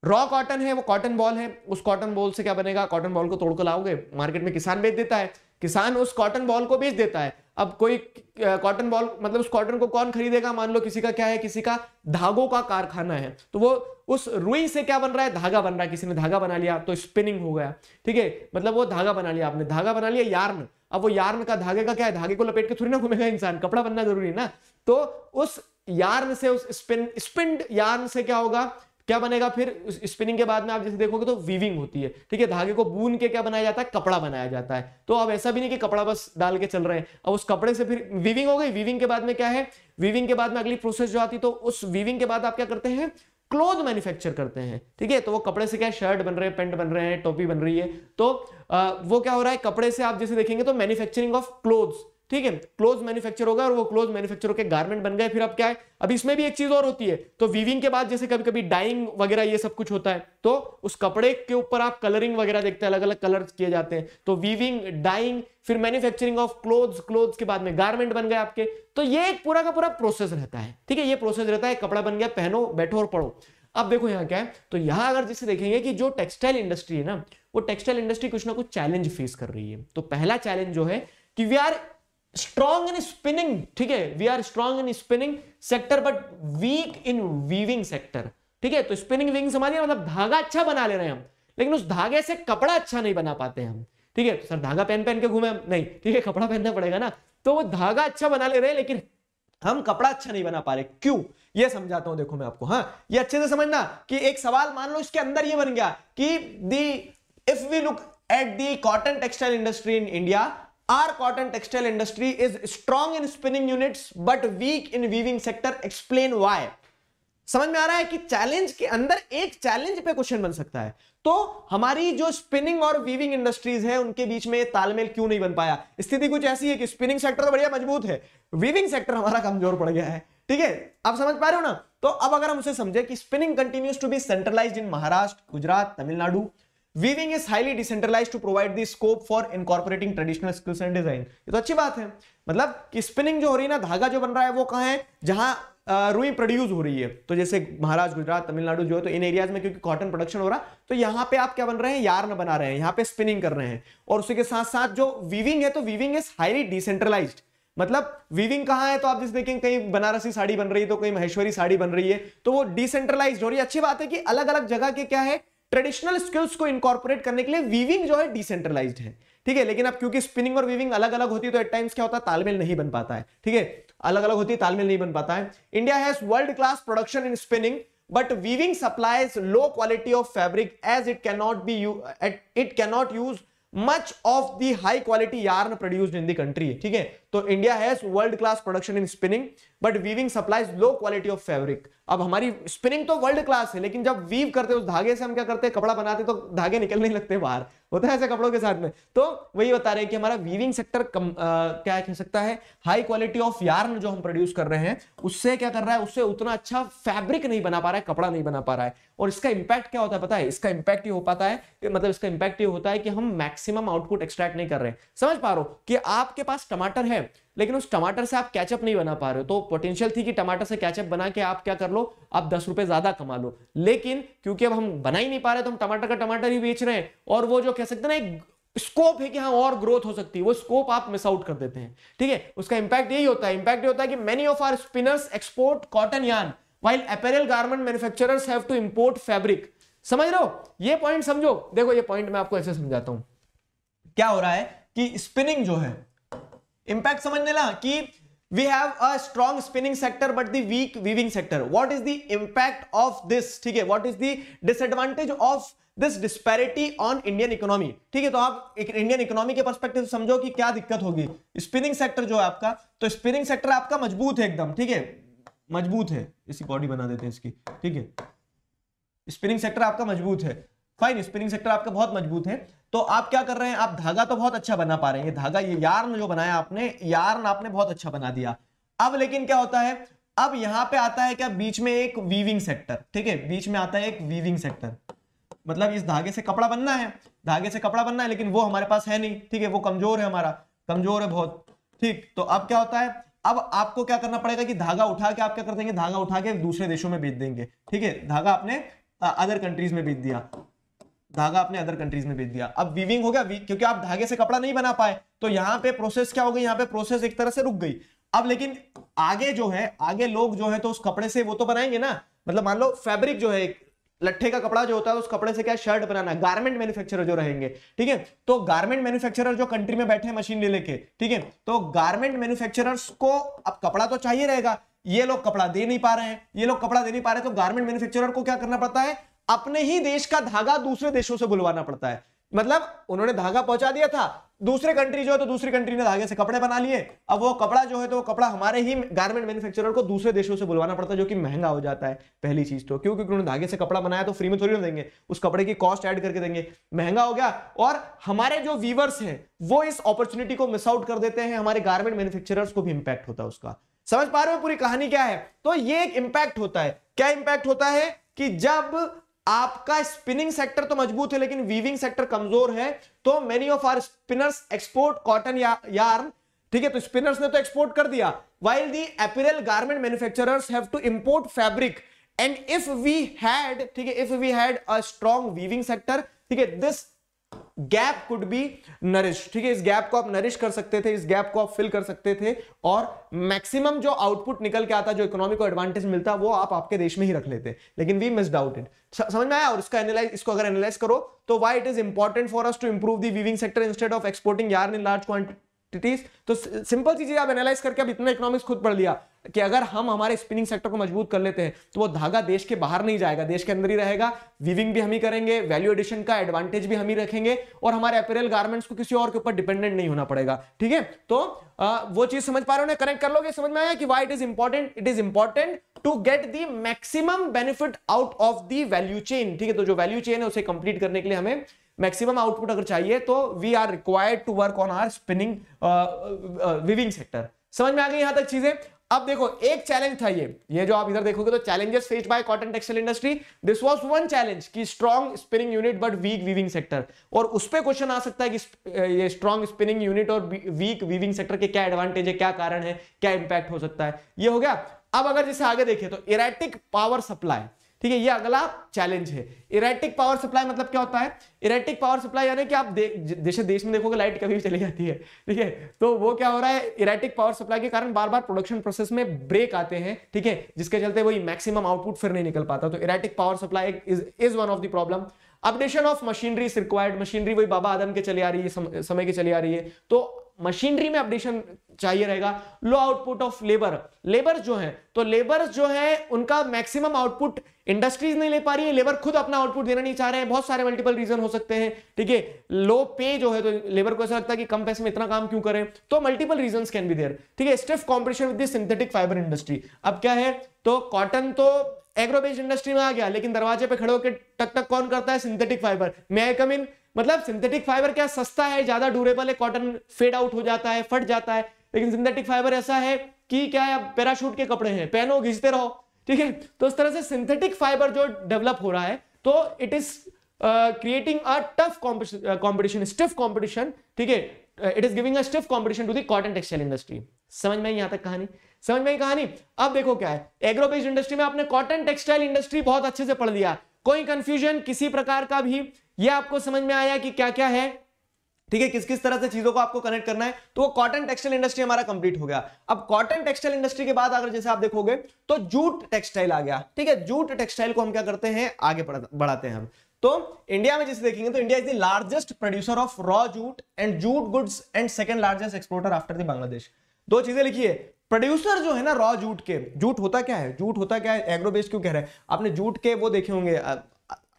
रॉ कॉटन है, वो कॉटन बॉल है, उस कॉटन बॉल से क्या बनेगा, कॉटन बॉल को तोड़कर लाओगे, मार्केट में किसान बेच देता है, किसान उस कॉटन बॉल को बेच देता है। अब कोई कॉटन बॉल, मतलब उस कॉटन को कौन खरीदेगा, मान लो किसी का क्या है, किसी का धागों का कारखाना है, तो वो उस रुई से क्या बन रहा है, धागा बन रहा है, किसी ने धागा बना लिया तो स्पिनिंग हो गया, ठीक है, मतलब वो धागा बना लिया, आपने धागा बना लिया यार्न। अब वो यार्न का, धागे का क्या है, धागे को लपेट के थोड़ी ना घूमेगा इंसान, कपड़ा बनना जरूरी है ना। तो उस यार्न से, उस स्पिन्ड यार्न से क्या होगा, क्या बनेगा, फिर स्पिनिंग के बाद में आप जैसे देखोगे तो वीविंग होती है, ठीक है, धागे को बून के क्या बनाया जाता है, कपड़ा बनाया जाता है। तो अब ऐसा भी नहीं कि कपड़ा बस डाल के चल रहे हैं, अब उस कपड़े से फिर वीविंग हो गई, वीविंग के बाद में क्या है, वीविंग के बाद में अगली प्रोसेस जो आती, तो उस वीविंग के बाद आप क्या करते हैं, क्लोथ मैन्युफैक्चर करते हैं, ठीक है। तो वो कपड़े से क्या, शर्ट बन रहे हैं, पैंट बन रहे हैं, टोपी बन रही है, तो वो क्या हो रहा है, कपड़े से आप जैसे देखेंगे तो मैन्युफैक्चरिंग ऑफ क्लोथ्स, ठीक है, क्लोथ मैन्युफैक्चर होगा और वो क्लोथ मैन्युफैक्चर होकर गारमेंट बन गए। फिर अब क्या है, अब इसमें भी एक चीज और होती है, तो वीविंग के बाद जैसे कभी कभी डाइंग वगैरह ये सब कुछ होता है, तो उस कपड़े के ऊपर आप कलरिंग वगैरह देखते हैं, अलग अलग कलर किए जाते हैं, तो वीविंग, डाइंग, फिर मैन्युफैक्चरिंग ऑफ क्लोथ्स, क्लोथ्स के बाद में गारमेंट बन गए आपके। तो ये एक पूरा का पूरा प्रोसेस रहता है, ठीक है, ये प्रोसेस रहता है, कपड़ा बन गया, पहनो, बैठो और पढ़ो। अब देखो यहाँ क्या है, तो यहां अगर जैसे देखेंगे कि जो टेक्सटाइल इंडस्ट्री है ना, वो टेक्सटाइल इंडस्ट्री कुछ ना कुछ चैलेंज फेस कर रही है। तो पहला चैलेंज जो है कि we are strong in spinning, ठीक है, we are strong in spinning sector but weak in weaving sector, ठीक है। तो स्पिनिंग वीविंग समझिए, मतलब धागा अच्छा बना ले रहे हैं हम, लेकिन उस धागे से कपड़ा अच्छा नहीं बना पाते हम, ठीक है। तो सर धागा पहन पहन के घूमे हम, नहीं, ठीक है, कपड़ा पहनना पड़ेगा ना। तो वो धागा अच्छा बना ले रहे हैं लेकिन हम कपड़ा अच्छा नहीं बना पा रहे, क्यों, ये समझाता हूं, देखो मैं आपको, हाँ, ये अच्छे से समझना कि एक सवाल मान लो इसके अंदर ये बन गया कि if we look at the cotton textile industry in India, our cotton textile industry is strong in spinning units but weak in weaving sector, explain why। समझ में आ रहा है कि चैलेंज के अंदर एक चैलेंज पे क्वेश्चन बन सकता है। तो हमारी जो स्पिनिंग और वीविंग इंडस्ट्रीज है उनके बीच में तालमेल क्यों नहीं बन पाया। स्थिति कुछ ऐसी है कि स्पिनिंग सेक्टर तो बढ़िया मजबूत है, वीविंग सेक्टर हमारा कमजोर पड़ गया है, ठीक है, आप समझ पा रहे हो ना। तो अब अगर हम उसे समझे कि spinning continues to be centralised in Maharashtra, Gujarat, Tamil Nadu, weaving is highly decentralised to provide the scope for incorporating traditional skills and design. ये तो अच्छी बात है, मतलब कि स्पिनिंग जो हो रही है ना, धागा जो बन रहा है वो कहां है, जहां रुई प्रोड्यूस हो रही है, तो जैसे महाराष्ट्र, गुजरात, तमिलनाडु जो है, तो इन एरियाज में क्योंकि कॉटन प्रोडक्शन हो रहा, तो यहाँ पे आप क्या बन रहे हैं, यार्न बना रहे हैं, यहाँ पे स्पिनिंग कर रहे हैं। और उसी के साथ साथ जो वीविंग है, तो वीविंग इज हाईली डिसेंट्रलाइज्ड। मतलब वीविंग कहां है, तो आप जैसे देखें कहीं बनारसी साड़ी बन रही है, तो कहीं महेश्वरी साड़ी बन रही है, तो वो डिसेंट्रलाइज्ड हो रही है। अच्छी बात है कि अलग अलग जगह के क्या है, ट्रेडिशनल स्किल्स को इनकॉर्पोरेट करने के लिए वीविंग जो है डिसेंट्रलाइज्ड है, ठीक है। लेकिन अब क्योंकि स्पिनिंग और वीविंग अलग अलग होती है, तो एट टाइम्स क्या होता है, तालमेल नहीं बन पाता है, ठीक है, अलग अलग होती है, तालमेल नहीं बन पाता है। India has world class production in spinning, but weaving supplies low quality of fabric as it cannot use much of the high quality yarn produced in the country, ठीक है। तो India has world class production in spinning but weaving supplies low quality of fabric. अब हमारी spinning तो world class है, लेकिन जब weave करते हैं उस धागे से हम क्या करते हैं, कपड़ा बनाते तो धागे निकलने लगते हैं बाहर, होता है ऐसे कपड़ों के साथ में। तो वही बता रहे हैं कि हमारा वीविंग सेक्टर क्या कह सकता है, हाई क्वालिटी ऑफ यार्न जो हम प्रोड्यूस कर रहे हैं उससे क्या कर रहा है, उससे उतना अच्छा फैब्रिक नहीं बना पा रहा है, कपड़ा नहीं बना पा रहा है। और इसका इंपैक्ट क्या होता है पता है, इसका इंपैक्ट ये हो पाता है, मतलब इसका इंपैक्ट ये होता है कि हम मैक्सिमम आउटपुट एक्सट्रैक्ट नहीं कर रहे हैं। समझ पा रहे हो कि आपके पास टमाटर है, लेकिन उस टमाटर से आप कैचअप नहीं बना पा रहे हो, तो पोटेंशियल थी कि टमाटर से कैचअप बना के आप क्या कर लो, आप 10 रुपए ज्यादा कमा लो। लेकिन क्योंकि अब हम बना ही नहीं पा रहे, तो हम टमाटर का टमाटर ही बेच रहे हैं, और वो जो कह सकते हैं ना एक स्कोप है कि हाँ और ग्रोथ हो सकती है, वो स्कोप आप मिस आउट कर देते हैं, ठीक है। उसका इंपैक्ट यही होता है, इंपैक्ट ये होता है कि many of our spinners export cotton yarn while apparel garment manufacturers have to import fabric. समझ रहे हो, ये पॉइंट समझो। देखो ये पॉइंट मैं आपको ऐसे समझाता हूं, क्या हो रहा है कि स्पिनिंग जो है, इंपैक्ट समझने ला कि we have a strong spinning sector but the weak weaving sector. What is the impact of this, ठीक है, what is the disadvantage of this disparity on Indian economy, ठीक है। तो आप एक इंडियन इकोनॉमी के पर्सपेक्टिव से समझो कि क्या दिक्कत होगी। स्पिनिंग सेक्टर जो है आपका, तो स्पिनिंग सेक्टर आपका मजबूत है एकदम, ठीक है, मजबूत है, इसी बॉडी बना देते हैं इसकी, ठीक है। स्पिनिंग सेक्टर आपका मजबूत है, फाइन, स्पिनिंग सेक्टर आपका बहुत मजबूत है। तो आप क्या कर रहे हैं, आप धागा तो बहुत अच्छा बना पा रहे हैं, ये धागा, ये यार्न जो बनाया आपने, यार्न आपने बहुत अच्छा बना दिया। अब लेकिन क्या होता है, अब यहां पे आता है क्या, बीच में एक वीविंग सेक्टर, ठीक है, बीच में आता है एक वीविंग सेक्टर। मतलब इस धागे से कपड़ा बनना है, धागे से कपड़ा बनना है, लेकिन वो हमारे पास है नहीं, ठीक है, वो कमजोर है, हमारा कमजोर है बहुत, ठीक। तो अब क्या होता है, अब आपको क्या करना पड़ेगा कि धागा उठा के आप क्या कर देंगे, धागा उठा के दूसरे देशों में बेच देंगे, ठीक है। धागा आपने अदर कंट्रीज में बेच दिया, धागा आपने अदर कंट्रीज में बेच दिया। अब वीविंग हो गया, क्योंकि आप धागे से कपड़ा नहीं बना पाए, तो यहां पे प्रोसेस क्या हो गई, यहां पे प्रोसेस एक तरह से रुक गई। अब लेकिन आगे जो है, आगे लोग जो है तो उस कपड़े से वो तो बनाएंगे ना, मतलब मान लो फैब्रिक जो है, लट्ठे का कपड़ा जो होता है, उस कपड़े से क्या शर्ट बनाना, गारमेंट मैन्युफैक्चरर जो रहेंगे, ठीक है। तो गारमेंट मैन्युफैक्चरर जो कंट्री में बैठे हैं मशीन ले लेके, ठीक है, तो गारमेंट मैन्युफैक्चरर्स को अब कपड़ा तो चाहिए रहेगा, ये लोग कपड़ा दे नहीं पा रहे हैं, ये लोग कपड़ा दे नहीं पा रहे, तो गारमेंट मैन्युफैक्चरर को क्या करना पड़ता है, अपने ही देश का धागा दूसरे देशों से बुलवाना पड़ता है। मतलब उन्होंने धागा पहुंचा दिया था, दूसरे कंट्री जो है तो दूसरी कंट्री ने धागे से कपड़े बना लिए, अब वो कपड़ा जो है तो वो कपड़ा हमारे ही गारमेंट मैन्युफैक्चरर को दूसरे देशों से बुलवाना पड़ता है, जो कि महंगा हो जाता है। पहली चीज तो क्योंकि उन्होंने धागे से कपड़ा बनाया तो फ्री में थोड़ी ना देंगे, उस कपड़े की कॉस्ट ऐड करके देंगे, महंगा हो गया। और हमारे जो वीवर्स हैं वो इस अपॉर्चुनिटी को मिस आउट कर देते हैं, हमारे गारमेंट मैन्युफैक्चरर्स को भी इंपैक्ट होता है उसका। समझ पा रहे हो पूरी कहानी क्या है। तो ये एक इंपैक्ट होता है। क्या इंपैक्ट होता है कि जब आपका स्पिनिंग सेक्टर तो मजबूत है लेकिन वीविंग सेक्टर कमजोर है, तो many of our spinners export cotton yarn, ठीक है, तो स्पिनर्स ने तो एक्सपोर्ट कर दिया, while the apparel garment manufacturers have to import fabric, and if we had, ठीक है, if we had a strong weaving sector, ठीक है, this gap could be nourish, ठीक है, इस गैप को आप नरिश कर सकते थे, इस गैप को आप फिल कर सकते थे, और मैक्सिमम जो आउटपुट निकल के आता, जो इकोनॉमी को एडवांटेज मिलता, वो आप आपके देश में ही रख लेते, लेकिन वी मिस्ड आउट इट। समझ में आया। और इसको अगर एनालाइज करो तो why it is important for us to improve the weaving sector instead of exporting yarn in large quantities. तो सिंपल चीजें आप एनालाइज करके अब इतना इकोनॉमिक्स खुद पढ़ लिया कि अगर हम हमारे स्पिनिंग सेक्टर को मजबूत कर लेते हैं तो वो धागा देश के बाहर नहीं जाएगा, देश के अंदर ही रहेगा, वीविंग भी हम ही करेंगे, वैल्यू एडिशन का एडवांटेज भी हम ही रखेंगे, और हमारे अपैरल गारमेंट्स को किसी और के ऊपर डिपेंडेंट नहीं होना पड़ेगा, ठीक है। तो वो चीज समझ पा रहे हो, कनेक्ट कर लोगे, समझ में आया कि why it is important to get the maximum benefit out of the value chain, ठीक है। तो जो वैल्यू चेन है उसे कंप्लीट करने के लिए हमें मैक्सिमम आउटपुट अगर चाहिए तो we are required to work on our spinning weaving sector. समझ में आ गई यहां तक चीजें। अब देखो एक चैलेंज था ये जो आप इधर देखोगे तो challenges faced by cotton textile industry, this was one challenge कि strong spinning unit but weak weaving sector, और उस पे क्वेश्चन आ सकता है कि ये स्ट्रॉन्ग स्पिनिंग यूनिट और वीक वीविंग सेक्टर के क्या एडवांटेज है, क्या कारण है, क्या इंपैक्ट हो सकता है। ये हो गया। अब अगर जैसे आगे देखें तो इरेटिक पावर सप्लाई, ठीक है, ये अगला चैलेंज है। इरेटिक पावर सप्लाई मतलब क्या होता है? इरेटिक पावर सप्लाई यानी कि आप जैसे देश में देखोगे लाइट कभी भी चली जाती है, ठीक है, तो वो क्या हो रहा है, इरेटिक पावर सप्लाई के कारण बार बार प्रोडक्शन प्रोसेस में ब्रेक आते हैं, ठीक है, जिसके चलते वही मैक्सिमम आउटपुट फिर नहीं निकल पाता। तो erratic power supply is one of the problem. Updation of machinery is required, machinery वही बाबा आदम के चली आ रही है, समय की चली आ रही है, तो मशीनरी में अपडेशन चाहिए रहेगा। Low output of labour, labour जो है तो लेबर जो है उनका मैक्सिमम आउटपुट इंडस्ट्रीज नहीं ले पा रही है, लेबर खुद अपना आउटपुट देना नहीं चाह रहे हैं, बहुत सारे मल्टीपल रीजन हो सकते हैं, ठीक है। लो पे जो है तो लेबर को ऐसा लगता है कि कम पैसे में इतना काम क्यों करें, तो multiple reasons can be there, ठीक है। Stiff competition with the synthetic fibre industry, अब क्या है, तो कॉटन तो एग्रो बेस्ड इंडस्ट्री में आ गया, लेकिन दरवाजे पे खड़े होकर टक टक कौन करता है, सिंथेटिक फाइबर। मे आई कम इन, मतलब सिंथेटिक फाइबर क्या सस्ता है, ज्यादा ड्यूरेबल है, कॉटन फेड आउट हो जाता है, फट जाता है, लेकिन सिंथेटिक फाइबर ऐसा है कि क्या है, पैराशूट के कपड़े हैं, पहनो घिसते रहो, ठीक है। तो इस तरह से सिंथेटिक फाइबर जो डेवलप हो रहा है, तो it is creating a tough competition, stiff competition, ठीक है, it is giving a stiff competition to the cotton textile industry. समझ में यहां तक कहानी, समझ में कहानी। अब देखो क्या है, एग्रो बेस्ड इंडस्ट्री में आपने कॉटन टेक्सटाइल इंडस्ट्री बहुत अच्छे से पढ़ लिया, कोई कंफ्यूजन किसी प्रकार का भी, ये आपको समझ में आया कि क्या क्या है, ठीक है, किस किस तरह से चीजों को आपको कनेक्ट करना है। तो वो कॉटन टेक्सटाइल इंडस्ट्री हमारा कंप्लीट हो गया। अब कॉटन टेक्सटाइल इंडस्ट्री के बाद अगर जैसे आप देखोगे तो जूट टेक्सटाइल आ गया, ठीक है। जूट टेक्सटाइल को हम क्या करते हैं, आगे बढ़ाते हैं हम। तो इंडिया में जैसे देखेंगे तो India is the largest producer of raw jute and jute goods and second largest exporter after the Bangladesh. दो चीजें लिखिए, प्रोड्यूसर जो है ना रॉ जूट के, जूट होता क्या है, जूट होता क्या है, एग्रो बेस्ड क्यों कह रहे हैं, आपने जूट के वो देखे होंगे,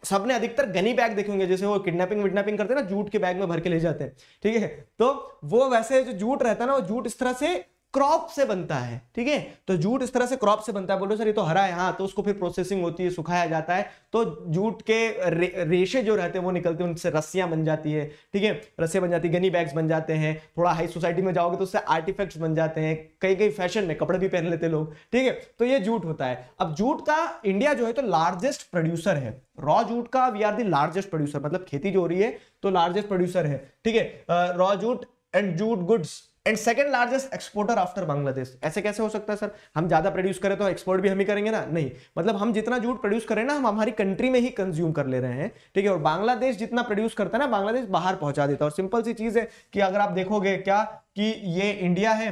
सबने अधिकतर गनी बैग देखे होंगे, जैसे वो किडनैपिंग विडनैपिंग करते हैं ना, जूट के बैग में भर के ले जाते हैं, ठीक है। तो वो वैसे जो जूट रहता है ना, वो जूट इस तरह से क्रॉप से बनता है, ठीक है। तो जूट इस तरह से क्रॉप से बनता है, बोलो सर ये तो हरा है, हाँ, तो उसको फिर प्रोसेसिंग होती है, सुखाया जाता है, तो जूट के रेशे जो रहते हैं वो निकलते हैं, उनसे रस्सियां बन जाती है, ठीक है, रस्सियां बन जाती है, गनी बैग्स बन जाते हैं, थोड़ा हाई सोसाइटी में जाओगे तो उससे आर्टिफैक्ट्स बन जाते हैं, कई कई फैशन में कपड़े भी पहन लेते लोग, ठीक है। तो ये जूट होता है। अब जूट का इंडिया जो है तो लार्जेस्ट प्रोड्यूसर है, रॉ जूट का we are the largest producer, मतलब खेती जो हो रही है तो लार्जेस्ट प्रोड्यूसर है, ठीक है, raw jute and jute goods and second largest exporter after Bangladesh. ऐसे कैसे हो सकता है सर, हम ज्यादा प्रोड्यूस करें तो एक्सपोर्ट भी हम ही करेंगे ना, नहीं, मतलब हम जितना जूट प्रोड्यूस करें ना, हम हमारी कंट्री में ही कंज्यूम कर ले रहे हैं, ठीक है। और बांग्लादेश जितना प्रोड्यूस करता है ना, बांग्लादेश बाहर पहुंचा देता है। और सिंपल सी चीज है कि अगर आप देखोगे क्या कि ये इंडिया है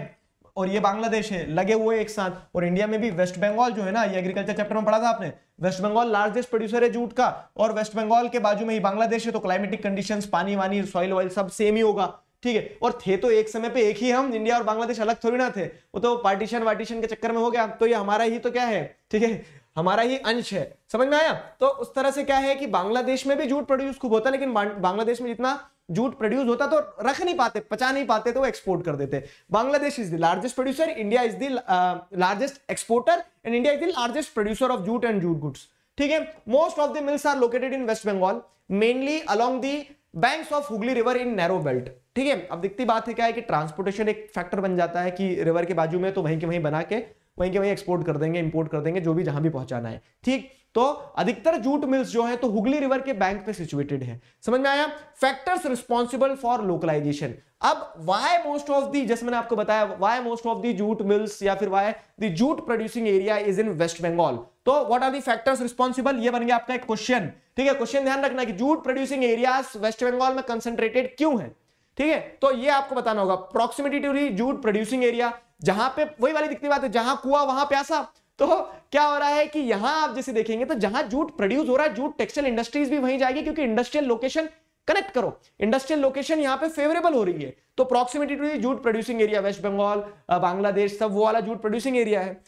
और ये बांग्लादेश है, लगे हुए एक साथ, और इंडिया में भी वेस्ट बंगाल जो है ना, ये एग्रीकल्चर चैप्टर में पढ़ा था आपने, वेस्ट बंगाल लार्जेस्ट प्रोड्यूसर है जूट का, और वेस्ट बंगाल के बाजू में ही बांग्लादेश है, तो क्लाइमेटिक कंडीशंस, पानी वानी, सॉइल ऑयल सब सेम ही होगा, ठीक है। और थे तो एक समय पे एक ही, हम इंडिया और बांग्लादेश अलग थोड़ी ना थे, वो तो पार्टीशन वार्टीशन के चक्कर में हो गया, तो ये हमारा ही तो क्या है, ठीक है, हमारा ही अंश है। समझ में आया। तो उस तरह से क्या है कि बांग्लादेश में भी जूट प्रोड्यूस खूब होता है, लेकिन बांग्लादेश में जितना जूट प्रोड्यूस होता तो रख नहीं पाते, पचा नहीं पाते, तो एक्सपोर्ट कर देते। Bangladesh is the largest producer, India is the largest exporter and India is the largest producer of jute and jute goods, ठीक है। Most of the mills are located in West Bengal, mainly along the banks of Hooghly river in narrow belt, ठीक है। अब दिखती बात है क्या है कि ट्रांसपोर्टेशन एक फैक्टर बन जाता है कि रिवर के बाजू में, तो वहीं के वहीं बना के वहीं के वहीं एक्सपोर्ट कर देंगे, इंपोर्ट कर देंगे, जो भी जहां भी पहुंचाना है, ठीक। तो अधिकतर जूट मिल्स जो है तो हुगली रिवर के बैंक पे सिचुएटेड है। समझ में आया। फैक्टर्स रिस्पॉन्सिबल फॉर लोकलाइजेशन, अब व्हाई मोस्ट ऑफ दी, जैसे मैंने आपको बताया, why most of the jute mills या फिर why the jute producing area is in West Bengal, तो what are the factors responsible, ये बन गया आपका एक क्वेश्चन, ठीक है। क्वेश्चन ध्यान रखना कि jute producing areas West Bengal में कंसंट्रेटेड क्यों है, ठीक है। तो ये आपको बताना होगा। Proximity to the jute producing area, जहां पे वही वाली दिखती बात है, जहां कुआं वहां प्यासा, तो क्या हो रहा है कि यहां आप जैसे देखेंगे तो जहां जूट प्रोड्यूस हो रहा है, जूट टेक्सटाइल इंडस्ट्रीज भी वहीं जाएगी, क्योंकि इंडस्ट्रियल लोकेशन कनेक्ट करो, इंडस्ट्रियल लोकेशन यहां पे फेवरेबल हो रही है। तो proximity to jute producing area, West Bengal, Bangladesh, सब वो वाला जूट प्रोड्यूसिंग एरिया है।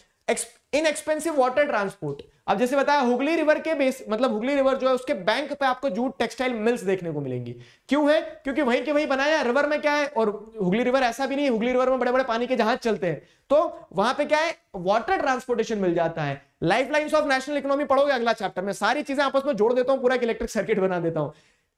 इनएक्सपेंसिव वाटर ट्रांसपोर्ट, अब जैसे बताया हुगली रिवर के बेस, मतलब हुगली रिवर जो है उसके बैंक पे आपको जूट टेक्सटाइल मिल्स देखने को मिलेंगी। क्यों है, क्योंकि वहीं के वहीं बनाया, रिवर में क्या है, और हुगली रिवर ऐसा भी नहीं, हुगली रिवर में बड़े बड़े पानी के जहाज चलते हैं, तो वहां पे क्या है, वाटर ट्रांसपोर्टेशन मिल जाता है। Life lines of national economy पढ़ोगे अगला चैप्टर में, सारी चीजें आपस में जोड़ देता हूं, पूरा इलेक्ट्रिक सर्किट बना देता हूं।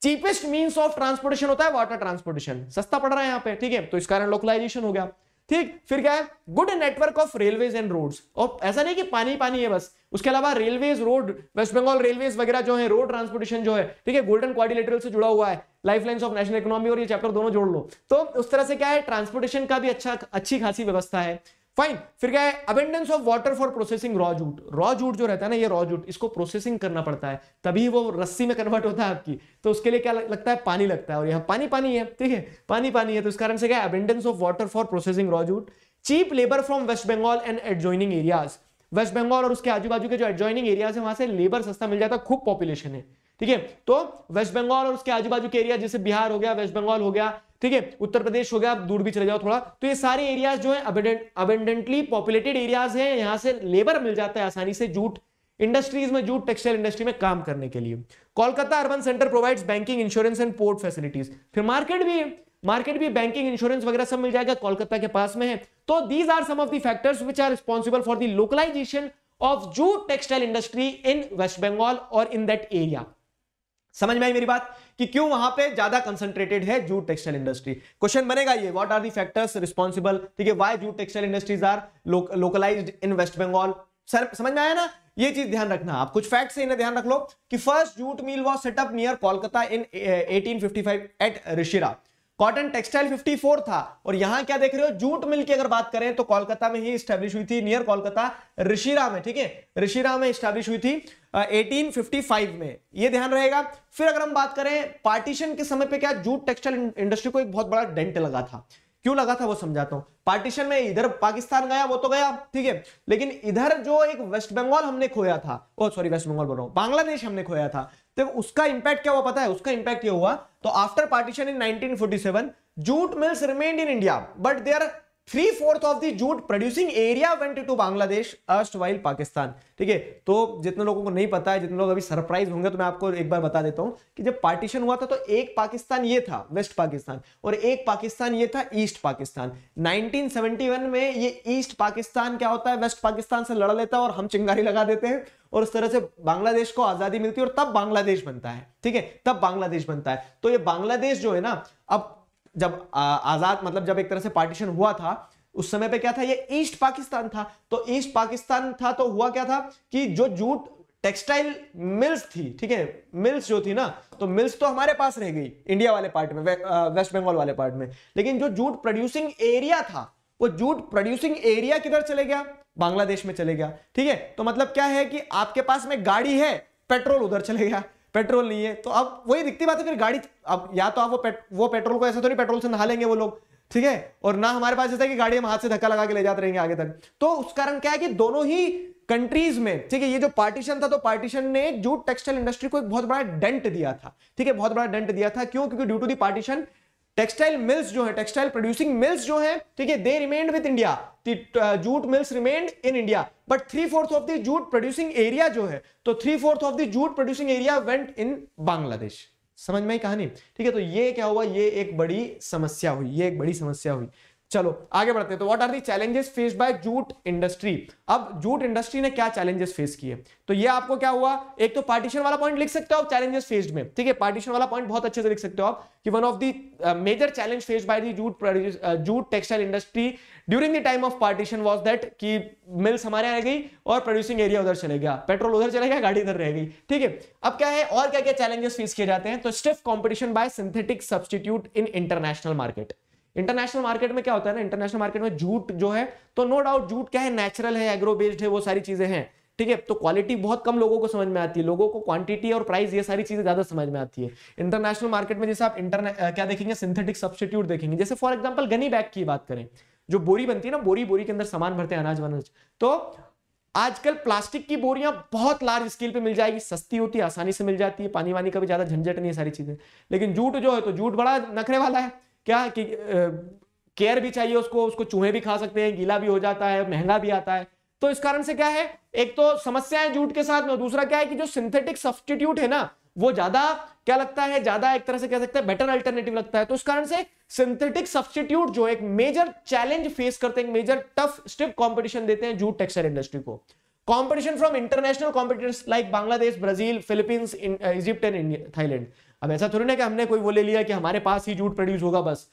चीपेस्ट मीन्स ऑफ ट्रांसपोर्टेशन होता है वाटर ट्रांसपोर्टेशन, सस्ता पड़ रहा है यहाँ पे, ठीक है, तो इस कारण लोकलाइजेशन हो गया, ठीक। फिर क्या है, good network of railways and roads, और ऐसा नहीं कि पानी पानी है बस, उसके अलावा railways, road, West Bengal railways वगैरह जो है, रोड ट्रांसपोर्टेशन जो है, ठीक है, गोल्डन क्वाड्रिलेटरल से जुड़ा हुआ है, life lines of national economy और ये चैप्टर दोनों जोड़ लो, तो उस तरह से क्या है, ट्रांसपोर्टेशन का भी अच्छी खासी व्यवस्था है।
फाइन। फिर क्या है, abundance of water for processing raw jute. Raw jute जो रहता है ना, ये रॉ जूट, इसको प्रोसेसिंग करना पड़ता है, तभी वो रस्सी में कन्वर्ट होता है आपकी, तो उसके लिए क्या लगता है, पानी लगता है, और यहाँ पानी पानी है, ठीक है, पानी पानी है, तो इस कारण से क्या है, abundance of water for processing raw jute. Cheap labour from West Bengal and adjoining areas. West Bengal और उसके आजू बाजू के जो एडजॉइनिंग एरियाज है, वहां से लेबर सस्ता मिल जाता है, खूब पॉपुलेशन है, ठीक है। तो वेस्ट बंगाल और उसके आजू बाजू के एरिया, जैसे बिहार हो गया, वेस्ट बंगाल हो गया, ठीक है, उत्तर प्रदेश हो गया, दूर भी चले जाओ थोड़ा, तो ये सारे एरियाज जो है अबेंडेंटली पॉपुलेटेड एरियाज हैं, यहां से लेबर मिल जाता है आसानी से जूट इंडस्ट्रीज में, जूट टेक्सटाइल इंडस्ट्री में काम करने के लिए। Kolkata urban centre provides banking, insurance and port facilities. फिर मार्केट भी है, मार्केट भी, बैंकिंग, इंश्योरेंस वगैरह सब मिल जाएगा, कोलकाता के पास में है। तो these are some of the factors which are responsible for the localisation of jute textile industry in West Bengal और इन दैट एरिया।
समझ में आई मेरी बात कि क्यों वहां पे ज्यादा कंसंट्रेटेड है जूट टेक्सटाइल इंडस्ट्री। क्वेश्चन बनेगा ये, what are the factors responsible, ठीक है, why jute textile industries are localised in West Bengal. Sir समझ में आया ना, ये चीज ध्यान रखना, आप कुछ फैक्ट से इन्हें ध्यान रख लो कि first jute mill was set up near Kolkata in 1855 at Rishra. Cotton textile 54 था, और यहां क्या देख रहे हो, जूट मिल की अगर बात करें तो कोलकाता में ही स्टैब्लिश हुई थी, नियर कोलकाता ऋषिरा में, ठीक है, ऋषिरा में स्टैब्लिश हुई थी 1855 में, ये ध्यान रहेगा। फिर अगर हम बात करें पार्टीशन के समय पे, क्या जूट टेक्सटाइल इंडस्ट्री को एक बहुत बड़ा डेंट लगा था। क्यों लगा था वो समझाता हूं। पार्टीशन में इधर पाकिस्तान गया, वो तो गया, ठीक है, लेकिन इधर जो एक वेस्ट बंगाल हमने खोया था, ओ सॉरी वेस्ट बंगाल बोल रहा हूं, बांग्लादेश हमने खोया था, तो उसका इंपैक्ट क्या हुआ पता है, उसका इंपैक्ट ये हुआ, तो after partition in 1947 jute mills remained in India but there 3/4 of the jute producing area went to Bangladesh erstwhile Pakistan, ठीक है। तो जितने लोगों को नहीं पता है, जितने लोग अभी सरप्राइज होंगे, तो मैं आपको एक बार बता देता हूं कि जब पार्टीशन हुआ था तो एक पाकिस्तान ये था वेस्ट पाकिस्तान, और एक पाकिस्तान ये था ईस्ट पाकिस्तान। 1971 में ये ईस्ट पाकिस्तान क्या होता है, वेस्ट पाकिस्तान से लड़ लेता है, और हम चिंगारी लगा देते हैं, और उस तरह से बांग्लादेश को आजादी मिलती है, और तब बांग्लादेश बनता है, ठीक है, तब बांग्लादेश बनता है। तो ये बांग्लादेश जो है ना, अब जब आजाद, मतलब जब एक तरह से पार्टीशन हुआ था, उस समय पे क्या था, ये ईस्ट पाकिस्तान था। तो ईस्ट पाकिस्तान था, तो हुआ क्या था कि जो जूट टेक्सटाइल मिल्स थी, ठीक है, मिल्स जो थी ना, तो मिल्स तो हमारे पास रह गई इंडिया वाले पार्ट में, वेस्ट बंगाल वाले पार्ट में, लेकिन जो जूट प्रोड्यूसिंग एरिया था, वो जूट प्रोड्यूसिंग एरिया किधर चले गया, बांग्लादेश में चले गया, ठीक है। तो मतलब क्या है कि आपके पास में गाड़ी है, पेट्रोल उधर चले गया, पेट्रोल नहीं है, तो अब वही दिखती बात है, फिर गाड़ी, अब या तो आप वो पेट्रोल को ऐसे थोड़ी पेट्रोल से नहा लेंगे वो लोग, ठीक है, और ना हमारे पास ऐसा है कि गाड़ी हम हाथ से धक्का लगा के ले जाते रहेंगे आगे तक। तो उस कारण क्या है कि दोनों ही कंट्रीज में, ठीक है, ये जो पार्टीशन था, तो पार्टीशन ने जूट टेक्सटाइल इंडस्ट्री को एक बहुत बड़ा डेंट दिया था, ठीक है, बहुत बड़ा डेंट दिया था। क्यों? क्योंकि due to the partition textile mills जो है, टेक्सटाइल प्रोड्यूसिंग मिल्स जो है, ठीक है, they remained with India, jute mills remained in India, but 3/4 of the jute producing area जो है, तो 3/4 of the jute producing area went in Bangladesh. समझ में आई कहानी, ठीक है। तो ये क्या हुआ, ये एक बड़ी समस्या हुई, ये एक बड़ी समस्या हुई। चलो आगे बढ़ते हैं। तो what are the challenges faced by jute industry. अब जूट इंडस्ट्री ने क्या चैलेंजेस फेस किए, तो ये आपको क्या हुआ, एक तो पार्टीशन वाला पॉइंट लिख सकते हो आप चैलेंजेस फेस्ड में, ठीक है, पार्टीशन वाला पॉइंट बहुत अच्छे से लिख सकते हो आप कि one of the major challenge faced by the jute textile industry during the time of partition was that कि मिल्स हमारे आ गई और प्रोड्यूसिंग एरिया उधर चले गया, पेट्रोल उधर चले गया, गाड़ी इधर रह गई, ठीक है। अब क्या है और क्या क्या चैलेंजेस फेस किए जाते हैं, तो stiff competition bye synthetic substitute in international market. International market में क्या होता है ना, इंटरनेशनल मार्केट में जूट जो है, तो नो डाउट जूट क्या है, नेचुरल है, एग्रो बेस्ड है, वो सारी चीजें हैं, ठीक है। तो क्वालिटी बहुत कम लोगों को समझ में आती है, लोगों को क्वांटिटी और प्राइस ये सारी चीजें ज्यादा समझ में आती है। इंटरनेशनल मार्केट में जैसे आप क्या देखेंगे, सिंथेटिक सब्स्टिट्यूट देखेंगे। जैसे फॉर एग्जांपल गनी बैग की बात करें, जो बोरी बनती है ना, बोरी के अंदर सामान भरते हैं अनाज वनाज, तो आजकल प्लास्टिक की बोरियां बहुत लार्ज स्केल पे मिल जाएगी, सस्ती होती है, आसानी से मिल जाती है, पानी वानी का भी ज्यादा झंझट नहीं है, सारी चीजें। लेकिन जूट जो है, तो जूट बड़ा नखरे वाला है, क्या कि केयर भी चाहिए उसको चूहे भी खा सकते हैं, गीला भी हो जाता है, महंगा भी आता है। तो इस कारण से क्या है, एक तो समस्या है जूट के साथ में, दूसरा क्या है कि जो सिंथेटिक सब्स्टिट्यूट है ना, वो ज्यादा क्या लगता है, ज्यादा एक तरह से कह सकते हैं बेटर अल्टरनेटिव लगता है। तो इस कारण से सिंथेटिक सब्स्टिट्यूट जो एक मेजर चैलेंज फेस करते हैं, मेजर टफ स्टिफ कंपटीशन देते हैं जूट टेक्सटाइल इंडस्ट्री को। Competition from international competitors like Bangladesh, Brazil, Philippines, Egypt and Thailand. अब ऐसा थोड़ी ना कि हमने कोई वो ले लिया कि हमारे पास ही जूट प्रोड्यूस होगा बस,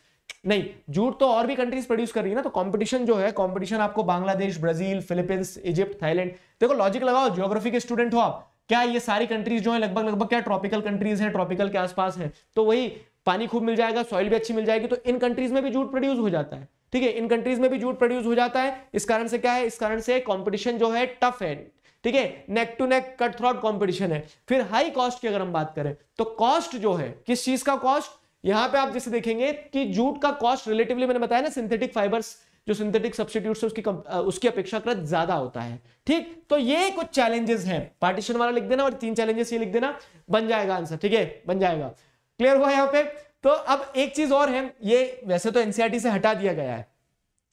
नहीं, जूट तो और भी कंट्रीज प्रोड्यूस कर रही है ना। तो कंपटीशन जो है, कंपटीशन आपको Bangladesh, Brazil, Philippines, Egypt, Thailand, देखो लॉजिक लगाओ, ज्योग्राफी के स्टूडेंट हो आप, क्या ये सारी कंट्रीज जो है लगभग क्या ट्रॉपिकल कंट्रीज हैं, ट्रॉपिकल के आसपास हैं, तो वही पानी खूब मिल जाएगा, सॉइल भी अच्छी मिल जाएगी, तो इन कंट्रीज में भी जूट प्रोड्यूस हो जाता है,
ठीक है, इन कंट्रीज में भी जूट प्रोड्यूस हो जाता है। इस कारण से क्या है, इस कारण से कंपटीशन जो है टफ है, ठीक है, neck to neck cut throat competition है। फिर हाई कॉस्ट की अगर हम बात करें तो कॉस्ट जो है, किस चीज का कॉस्ट, यहां पे आप जैसे देखेंगे कि जूट का कॉस्ट रिलेटिवली, मैंने बताया ना, सिंथेटिक फाइबर्स जो सिंथेटिक सब्स्टिट्यूट्स है उसकी अपेक्षाकृत ज्यादा होता है। ठीक, तो ये कुछ चैलेंजेस हैं, पार्टीशन वाला लिख देना और 3 चैलेंजेस ये लिख देना, बन जाएगा आंसर। ठीक है, बन जाएगा। क्लियर हुआ यहाँ पे? तो अब एक चीज और है, ये वैसे तो एनसीईआरटी से हटा दिया गया है,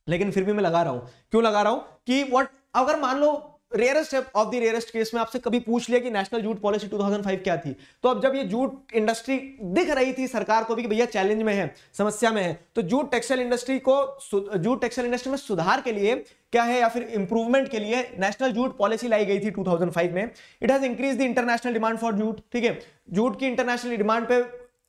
लेकिन फिर भी मैं लगा रहा हूं। क्यों लगा रहा हूं कि व्हाट, अगर मान लो rarest of the rarest case में आपसे कभी पूछ लिया कि नेशनल जूट पॉलिसी 2005 क्या थी, तो अब जब ये जूट इंडस्ट्री दिख रही थी सरकार को भी कि भैया चैलेंज में है, समस्या में है, तो जूट टेक्सटाइल इंडस्ट्री में सुधार के लिए क्या है या फिर इंप्रूवमेंट के लिए नेशनल जूट पॉलिसी लाई गई थी 2005 में। It has increase the international demand for jute. ठीक है, जूट की इंटरनेशनल डिमांड पे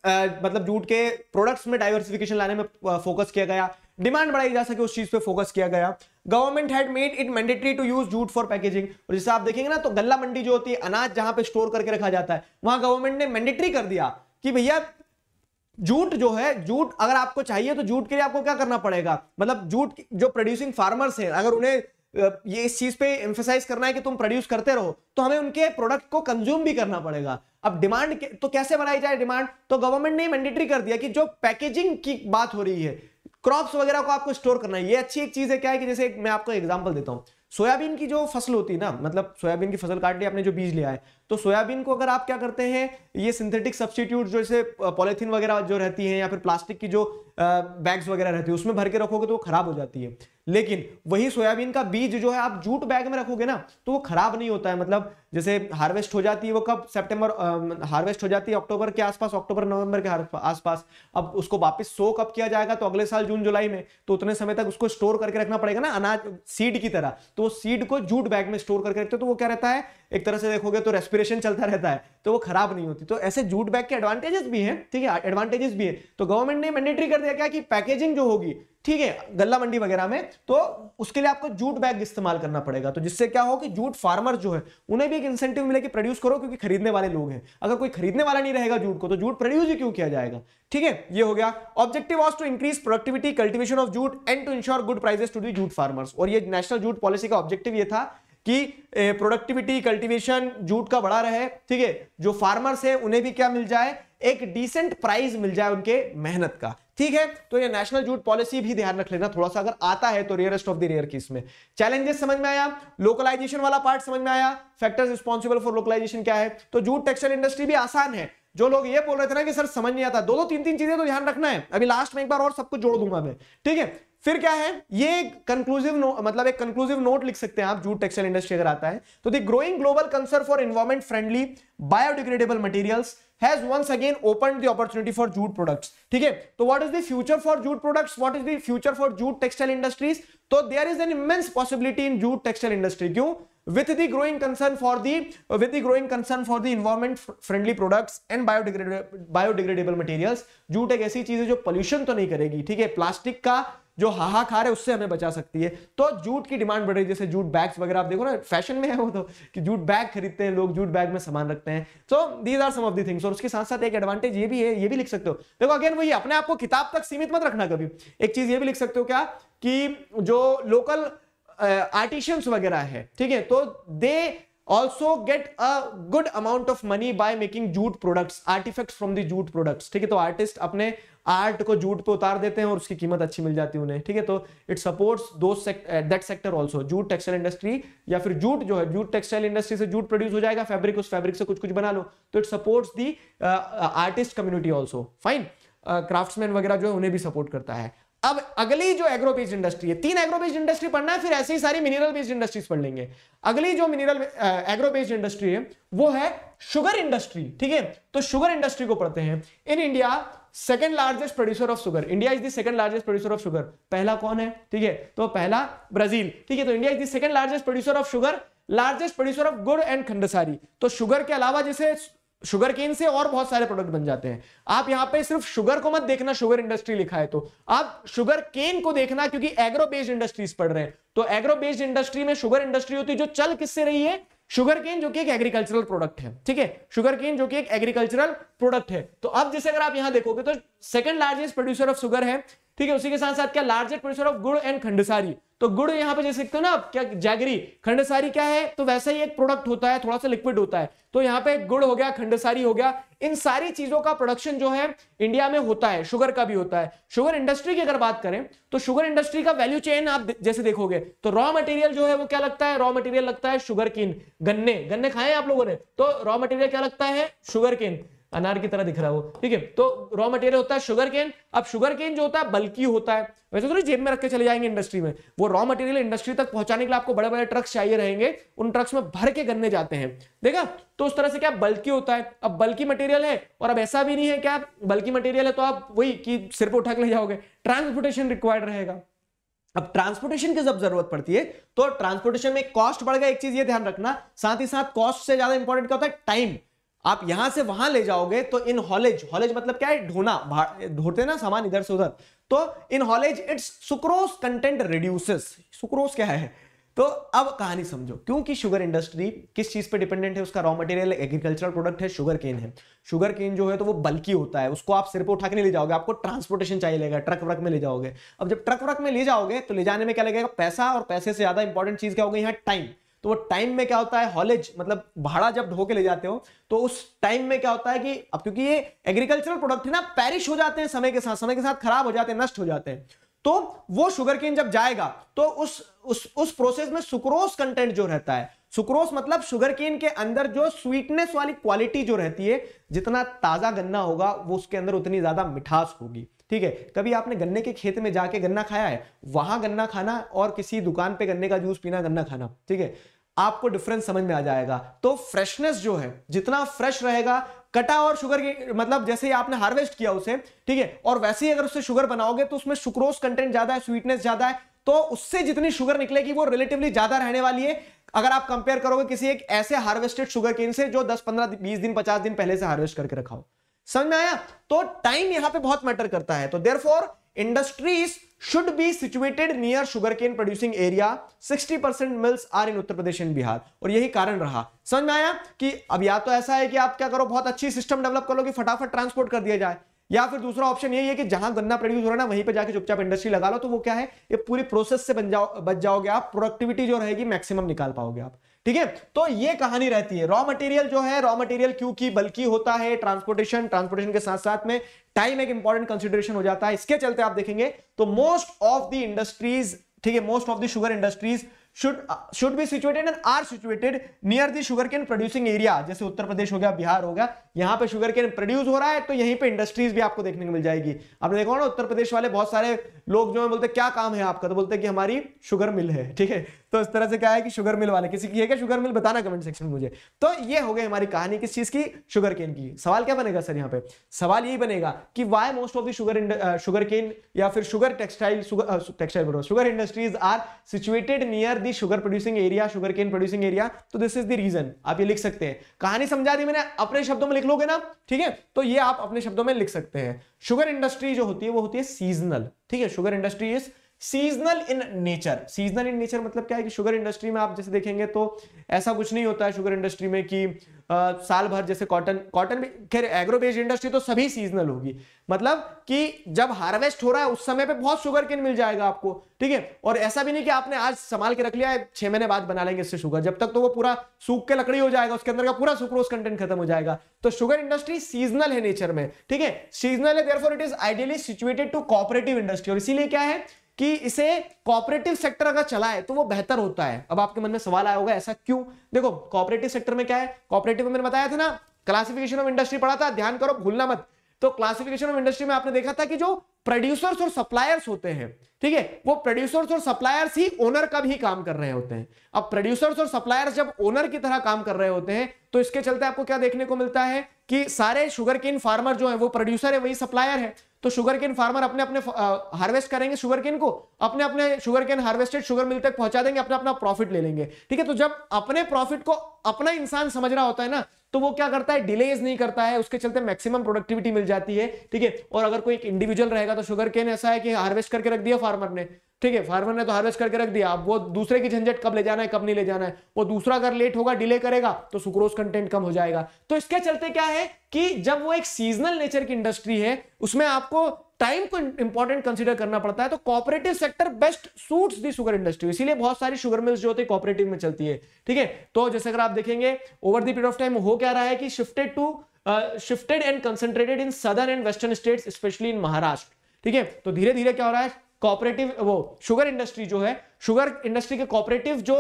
मतलब जूट के प्रोडक्ट्स में डाइवर्सिफिकेशन लाने में फोकस किया गया, डिमांड बढ़ाई जा सके उस चीज पे फोकस किया गया। Government had made it mandatory to use jute for packaging. और जैसे आप देखेंगे ना, तो गल्ला मंडी जो होती है, अनाज जहां पे स्टोर करके रखा जाता है, वहां गवर्नमेंट ने मैंडेटरी कर दिया कि भैया जूट जो है, जूट अगर आपको चाहिए तो जूट के लिए आपको क्या करना पड़ेगा, मतलब जूट जो प्रोड्यूसिंग फार्मर्स हैं, अगर उन्हें ये इस चीज पे एम्फेसाइज करना है कि तुम प्रोड्यूस करते रहो, तो हमें उनके प्रोडक्ट को कंज्यूम भी करना पड़ेगा। अब डिमांड तो कैसे बनाई जाए डिमांड, तो गवर्नमेंट ने मैंडेटरी कर दिया कि जो पैकेजिंग की बात हो रही है, क्रॉप्स वगैरह को आपको स्टोर करना है। ये अच्छी एक चीज है, क्या है कि जैसे मैं आपको एग्जांपल देता हूं, सोयाबीन की जो फसल होती है ना, मतलब सोयाबीन की फसल काट ली आपने, जो बीज लिया है, तो सोयाबीन को अगर आप क्या करते हैं, ये सिंथेटिक सब्स्टिट्यूट जैसे पॉलीथीन वगैरह जो रहती है या फिर प्लास्टिक की जो बैग्स वगैरह रहती है, उसमें भर के रखोगे तो वो खराब हो जाती है। लेकिन वही सोयाबीन का बीज जो है आप जूट बैग में रखोगे ना, तो वो खराब नहीं होता है। मतलब जैसे हार्वेस्ट हो जाती है वो कब, सितंबर हार्वेस्ट हो जाती है अक्टूबर के आसपास, अक्टूबर नवंबर के आसपास। अब उसको वापस सो कब किया जाएगा, तो अगले साल जून जुलाई में, तो उतने समय तक उसको स्टोर करके रखना पड़ेगा ना, अनाज सीड की तरह। तो सीड को जूट बैग में स्टोर करके रखते हो, तो वो क्या रहता है, एक तरह से देखोगे तो रेस्पिरेशन चलता रहता है, तो वो खराब नहीं होती। तो ऐसे जूट बैग के एडवांटेजेस भी हैं, ठीक है, एडवांटेजेस भी है। तो गवर्नमेंट ने मैंडेटरी कर दिया क्या कि पैकेजिंग जो होगी, ठीक है, गल्ला मंडी वगैरह में, तो उसके लिए आपको जूट बैग इस्तेमाल करना पड़ेगा। तो जिससे क्या हो कि जूट फार्मर जो है उन्हें भी एक इंसेंटिव मिले कि प्रोड्यूस करो, क्योंकि खरीदने वाले लोग हैं। अगर कोई खरीदने वाला नहीं रहेगा जूट को, तो जूट प्रोड्यूस ही क्यों किया जाएगा। ठीक है, ये हो गया। Objective was to increase productivity, cultivation of jute and to ensure good prices to the jute farmers. और ये नेशनल जूट पॉलिसी का ऑब्जेक्टिव ये था कि प्रोडक्टिविटी, कल्टीवेशन जूट का बढ़ा रहे, ठीक है, जो फार्मर्स है उन्हें भी क्या मिल जाए, एक डिसेंट प्राइस मिल जाए उनके मेहनत का। ठीक है, तो ये नेशनल जूट पॉलिसी भी ध्यान रख लेना थोड़ा सा, अगर आता है तो rarest of the rare case में। चैलेंजेस समझ में आया, लोकलाइजेशन वाला पार्ट समझ में आया, फैक्टर्स रिस्पॉन्सिबल फॉर लोकलाइजेशन क्या है। तो जूट टेक्सटाइल इंडस्ट्री भी आसान है। जो लोग ये बोल रहे थे ना कि सर समझ नहीं आता, दो दो तीन तीन चीजें तो ध्यान रखना है, अभी लास्ट में एक बार और सब कुछ जोड़ दूंगा मैं। ठीक है, फिर क्या है, ये कंक्लूसिव मतलब एक कंक्लूसिव नोट लिख सकते हैं आप, जूट टेक्सटाइल इंडस्ट्री अगर आता है तो, the growing global concern for environment friendly biodegradable materials has once again opened the opportunity for jute products. ठीक है, तो what is the future for jute products, what is the future for jute textile industries? तो there is an immense possibility in jute textile industry. क्यों? with the growing concern for the environment friendly products and biodegradable materials. Jute एक ऐसी चीज है जो pollution तो नहीं करेगी, ठीक है, प्लास्टिक का जो हाहाकार है उससे हमें बचा सकती है। तो जूट की डिमांड बढ़ रही है, जैसे जूट बैग्स वगैरह आप देखो ना, फैशन में है वो तो, कि जूट बैग खरीदते हैं लोग, जूट बैग में सामान रखते हैं। तो these are some of the things. और उसके साथ साथ एक एडवांटेज ये भी है, ये भी लिख सकते हो, देखो अगेन वही, अपने आप को किताब तक सीमित मत रखना कभी। एक चीज ये भी लिख सकते हो क्या कि जो लोकल आर्टिशियंस वगैरह है, ठीक है, तो दे also get a good amount of money by making jute products, artifacts from the jute products. ठीक है, तो आर्टिस्ट अपने आर्ट को जूट पे उतार देते हैं और उसकी कीमत अच्छी मिल जाती है उन्हें। ठीक है, तो it supports that sector also, jute textile industry, या फिर जूट जो है, जूट टेक्सटाइल इंडस्ट्री से जूट प्रोड्यूस हो जाएगा, फैब्रिक, उस फैब्रिक से कुछ कुछ बना लो, तो it supports the artist community also. Fine, craftsman वगैरह जो है उन्हें भी सपोर्ट करता है। अब अगली जो एग्रो बेस्ड इंडस्ट्री है, 3 एग्रो बेस्ड इंडस्ट्री पढ़ना है, फिर ऐसे ही सारी मिनरल बेस्ड इंडस्ट्रीज पढ़ लेंगे। अगली जो मिनरल एग्रो बेस्ड इंडस्ट्री है वो है शुगर इंडस्ट्री। ठीक है, तो शुगर इंडस्ट्री को पढ़ते हैं। In India second largest producer of sugar, India is the second largest producer of sugar. पहला कौन है, ठीक है, तो पहला ब्राजील। ठीक है, तो India is the second largest producer of sugar, largest producer of गुड़ एंड खंडसारी। तो शुगर के अलावा जैसे शुगर केन से और बहुत सारे प्रोडक्ट बन जाते हैं। आप यहां पे सिर्फ शुगर को मत देखना, शुगर इंडस्ट्री लिखा है तो आप शुगर केन को देखना, क्योंकि एग्रो बेस्ड इंडस्ट्रीज पढ़ रहे हैं। तो एग्रो बेस्ड इंडस्ट्री में शुगर इंडस्ट्री होती है जो चल किससे रही है, शुगर केन, जो कि एक एग्रीकल्चरल प्रोडक्ट है। ठीक है, शुगर केन जो कि एक एग्रीकल्चरल प्रोडक्ट है। तो अब जैसे अगर आप यहां देखोगे तो second largest producer of sugar है ठीक है। उसी के साथ साथ क्या, लार्जेस्ट प्रोड्यूसर ऑफ गुड़ एंड खंडसारी। तो गुड़ यहाँ पे जैसे देखते हो ना आप, क्या जैगरी, खंडसारी क्या है, तो वैसा ही एक प्रोडक्ट होता है, थोड़ा सा लिक्विड होता है। तो यहाँ पे गुड़ हो गया, खंडसारी हो गया, इन सारी चीजों का प्रोडक्शन जो है इंडिया में होता है, शुगर का भी होता है। शुगर इंडस्ट्री की अगर बात करें तो शुगर इंडस्ट्री का वैल्यू चेन आप जैसे देखोगे तो रॉ मटेरियल जो है वो क्या लगता है, रॉ मटेरियल लगता है शुगर केन, गन्ने, गन्ने खाए आप लोगों ने, तो रॉ मटेरियल क्या लगता है, शुगर केन, अनार की तरह दिख रहा है वो, ठीक है। तो रॉ मटेरियल होता है शुगर केन। अब शुगर केन जो होता है बल्कि होता है, वैसे तो जेब में रख के चले जाएंगे इंडस्ट्री में, वो रॉ मटेरियल इंडस्ट्री तक पहुंचाने के लिए आपको बड़े बड़े ट्रक्स चाहिए रहेंगे, उन ट्रक्स में भर के गन्ने जाते हैं, देखा। तो उस तरह से क्या बल्कि होता है। अब बल्कि मटेरियल है, और अब ऐसा भी नहीं है क्या बल्कि मटेरियल है तो आप वही कि सिर पे उठा के ले जाओगे, ट्रांसपोर्टेशन रिक्वायर्ड रहेगा। अब ट्रांसपोर्टेशन की जब जरूरत पड़ती है तो ट्रांसपोर्टेशन में कॉस्ट बढ़ गया, एक चीज ये ध्यान रखना, साथ ही साथ कॉस्ट से ज्यादा इंपॉर्टेंट क्या होता है, टाइम। आप यहां से वहां ले जाओगे तो इन हॉलेज, हॉलेज मतलब क्या है, ढोना, ढोते ना सामान इधर से उधर, तो in haulage its sucrose content reduces. Sucrose क्या है, तो अब कहानी समझो, क्योंकि शुगर इंडस्ट्री किस चीज पे डिपेंडेंट है, उसका रॉ मटेरियल एग्रीकल्चरल प्रोडक्ट है, शुगर केन है। शुगर केन जो है तो वो बल्कि होता है, उसको आप सिर पे उठा के नहीं ले जाओगे, आपको ट्रांसपोर्टेशन चाहिए लगेगा, ट्रक व्रक में ले जाओगे। अब जब ट्रक व्रक में ले जाओगे तो ले जाने में क्या लगेगा, पैसा, और पैसे से ज्यादा इंपॉर्टेंट चीज क्या होगी यहाँ, टाइम। तो वो टाइम में क्या होता है, हॉलेज मतलब भाड़ा जब ढो के ले जाते हो तो उस टाइम में क्या होता है कि अब क्योंकि ये एग्रीकल्चरल प्रोडक्ट है ना, पैरिश हो जाते हैं समय के साथ खराब हो जाते हैं, नष्ट हो जाते हैं। तो वो शुगर केन जब जाएगा तो उस प्रोसेस में सुक्रोज कंटेंट जो रहता है, सुक्रोज मतलब शुगर केन के अंदर जो स्वीटनेस वाली क्वालिटी जो रहती है, जितना ताजा गन्ना होगा वो उसके अंदर उतनी ज्यादा मिठास होगी, ठीक है। कभी आपने गन्ने के खेत में जाके गन्ना खाया है, वहां गन्ना खाना और किसी दुकान पे गन्ने का जूस पीना, गन्ना खाना, ठीक है, आपको डिफरेंस समझ में आ जाएगा। तो फ्रेशनेस जो है, जितना फ्रेश रहेगा, कटा और शुगर की मतलब जैसे ही आपने हार्वेस्ट किया उसे, ठीक है, और वैसे ही अगर उससे शुगर बनाओगे तो उसमें सुक्रोज कंटेंट ज्यादा है, स्वीटनेस ज्यादा है, तो उससे जितनी शुगर निकलेगी वो रिलेटिवली ज्यादा रहने वाली है, अगर आप कंपेयर करोगे किसी एक ऐसे हार्वेस्टेड शुगर केन से जो 10, 15, 20 दिन, 50 दिन पहले से हार्वेस्ट करके रखा हो। समझ में आया? तो टाइम यहां पे बहुत मैटर करता है। तो therefore industries should be situated near sugarcane producing area. 60% mills are in Uttar Pradesh and Bihar, और यही कारण रहा। समझ में आया कि अब या तो ऐसा है कि आप क्या करो, बहुत अच्छी सिस्टम डेवलप कर लो कि फटाफट ट्रांसपोर्ट कर दिया जाए, या फिर दूसरा ऑप्शन यही है कि जहां गन्ना प्रोड्यूस हो रहा है ना वहीं पे जाके चुपचाप इंडस्ट्री लगा लो, तो वो क्या है, ये पूरी प्रोसेस से बच जाओगे आप, प्रोडक्टिविटी जो रहेगी मैक्सिमम निकाल पाओगे आप, ठीक है। तो ये कहानी रहती है। रॉ मटेरियल जो है, रॉ मटेरियल क्योंकि बल्कि होता है, ट्रांसपोर्टेशन के साथ साथ में टाइम एक इंपॉर्टेंट कंसिडरेशन हो जाता है। इसके चलते आप देखेंगे तो मोस्ट ऑफ द इंडस्ट्रीज, ठीक है, most of the sugar industries should be situated and are situated near the sugarcane producing area। जैसे उत्तर प्रदेश हो गया, बिहार हो गया, यहां पे शुगरकेन प्रोड्यूस हो रहा है तो यहीं पे इंडस्ट्रीज भी आपको देखने को मिल जाएगी। आपने देखा ना उत्तर प्रदेश वाले बहुत सारे लोग जो है बोलते क्या काम है आपका, तो बोलते कि हमारी शुगर मिल है, ठीक है। तो इस तरह से क्या है कि शुगर मिल वाले, किसी की है क्या शुगर मिल, बताना कमेंट सेक्शन में मुझे। तो ये हो गई हमारी कहानी किस चीज की, शुगरकेन की। सवाल क्या बनेगा सर यहाँ पे, सवाल यही बनेगा कि why most of the sugarcane या फिर sugar industries are situated near the sugar producing area, sugarcane producing area. तो दिस इज द रीजन। आप ये लिख सकते हैं, कहानी समझा दी मैंने, अपने शब्दों में लिख लोगे ना, ठीक है, तो ये आप अपने शब्दों में लिख सकते हैं। शुगर इंडस्ट्री जो होती है वो होती है सीजनल, ठीक है। Sugar industry is seasonal in nature. Seasonal in nature मतलब क्या है कि शुगर इंडस्ट्री में आप जैसे देखेंगे तो ऐसा कुछ नहीं होता है शुगर इंडस्ट्री में कि साल भर, जैसे कॉटन भी, खैर एग्रो बेस्ड इंडस्ट्री तो सभी सीजनल होगी, मतलब कि जब हार्वेस्ट हो रहा है उस समय पे बहुत शुगर केन मिल जाएगा आपको, ठीक है। और ऐसा भी नहीं कि आपने आज संभाल के रख लिया है, 6 महीने बाद बना लेंगे इससे शुगर, जब तक तो वो पूरा सूख के लकड़ी हो जाएगा, उसके अंदर का पूरा सुक्रोज कंटेंट खत्म हो जाएगा। तो शुगर इंडस्ट्री सीजनल है नेचर में, ठीक है, सीजनल है, therefore it is ideally situated to cooperative industry. और इसीलिए क्या है कि इसे कोऑपरेटिव सेक्टर अगर चलाए तो वो बेहतर होता है। अब आपके मन में सवाल आया होगा ऐसा क्यों? देखो कोऑपरेटिव सेक्टर में क्या है, कोऑपरेटिव में मैंने बताया था ना, क्लासिफिकेशन ऑफ इंडस्ट्री पढ़ा था, ध्यान करो भूलना मत। तो क्लासिफिकेशन ऑफ इंडस्ट्री में आपने देखा था कि जो प्रोड्यूसर्स और सप्लायर्स होते हैं, ठीक है, वो प्रोड्यूसर्स और सप्लायर्स ही ओनर का भी काम कर रहे होते हैं। अब प्रोड्यूसर्स और सप्लायर्स जब ओनर की तरह काम कर रहे होते हैं तो इसके चलते आपको क्या देखने को मिलता है कि सारे शुगरकेन फार्मर जो है वो प्रोड्यूसर है, वही सप्लायर है। तो शुगरकेन फार्मर अपने अपने हार्वेस्ट करेंगे शुगरकेन को, अपने अपने शुगरकेन हार्वेस्टेड शुगर मिल तक पहुंचा देंगे, अपना अपना प्रॉफिट ले लेंगे, ठीक है। तो जब अपने प्रॉफिट को अपना इंसान समझ रहा होता है ना, तो वो क्या करता है, डिलेज नहीं करता है, उसके चलते मैक्सिमम प्रोडक्टिविटी मिल जाती है, ठीक है। और अगर कोई एक इंडिविजुअल रहेगा तो शुगरकेन ऐसा है कि हार्वेस्ट करके रख दिया फार्मर ने, ठीक है, फार्मर ने तो हार्वेस्ट करके रख दिया, अब वो दूसरे की झंझट कब ले जाना है कब नहीं ले जाना है, वो दूसरा अगर लेट होगा, डिले करेगा तो सुक्रोज कंटेंट कम हो जाएगा। तो इसके चलते क्या है कि जब वो एक सीजनल नेचर की इंडस्ट्री है, उसमें आपको टाइम को इंपॉर्टेंट कंसीडर करना पड़ता है, तो कोऑपरेटिव सेक्टर बेस्ट सूट्स दी शुगर इंडस्ट्री, इसीलिए बहुत सारी शुगर मिल्स जो होती है कोऑपरेटिव में चलती है, ठीक है। तो जैसे अगर आप देखेंगे over the period of time हो क्या रहा है कि shifted and concentrated in southern and western states, specially in Maharashtra, ठीक है। तो धीरे धीरे क्या हो रहा है, कोऑपरेटिव वो शुगर इंडस्ट्री जो है, शुगर इंडस्ट्री के कोऑपरेटिव जो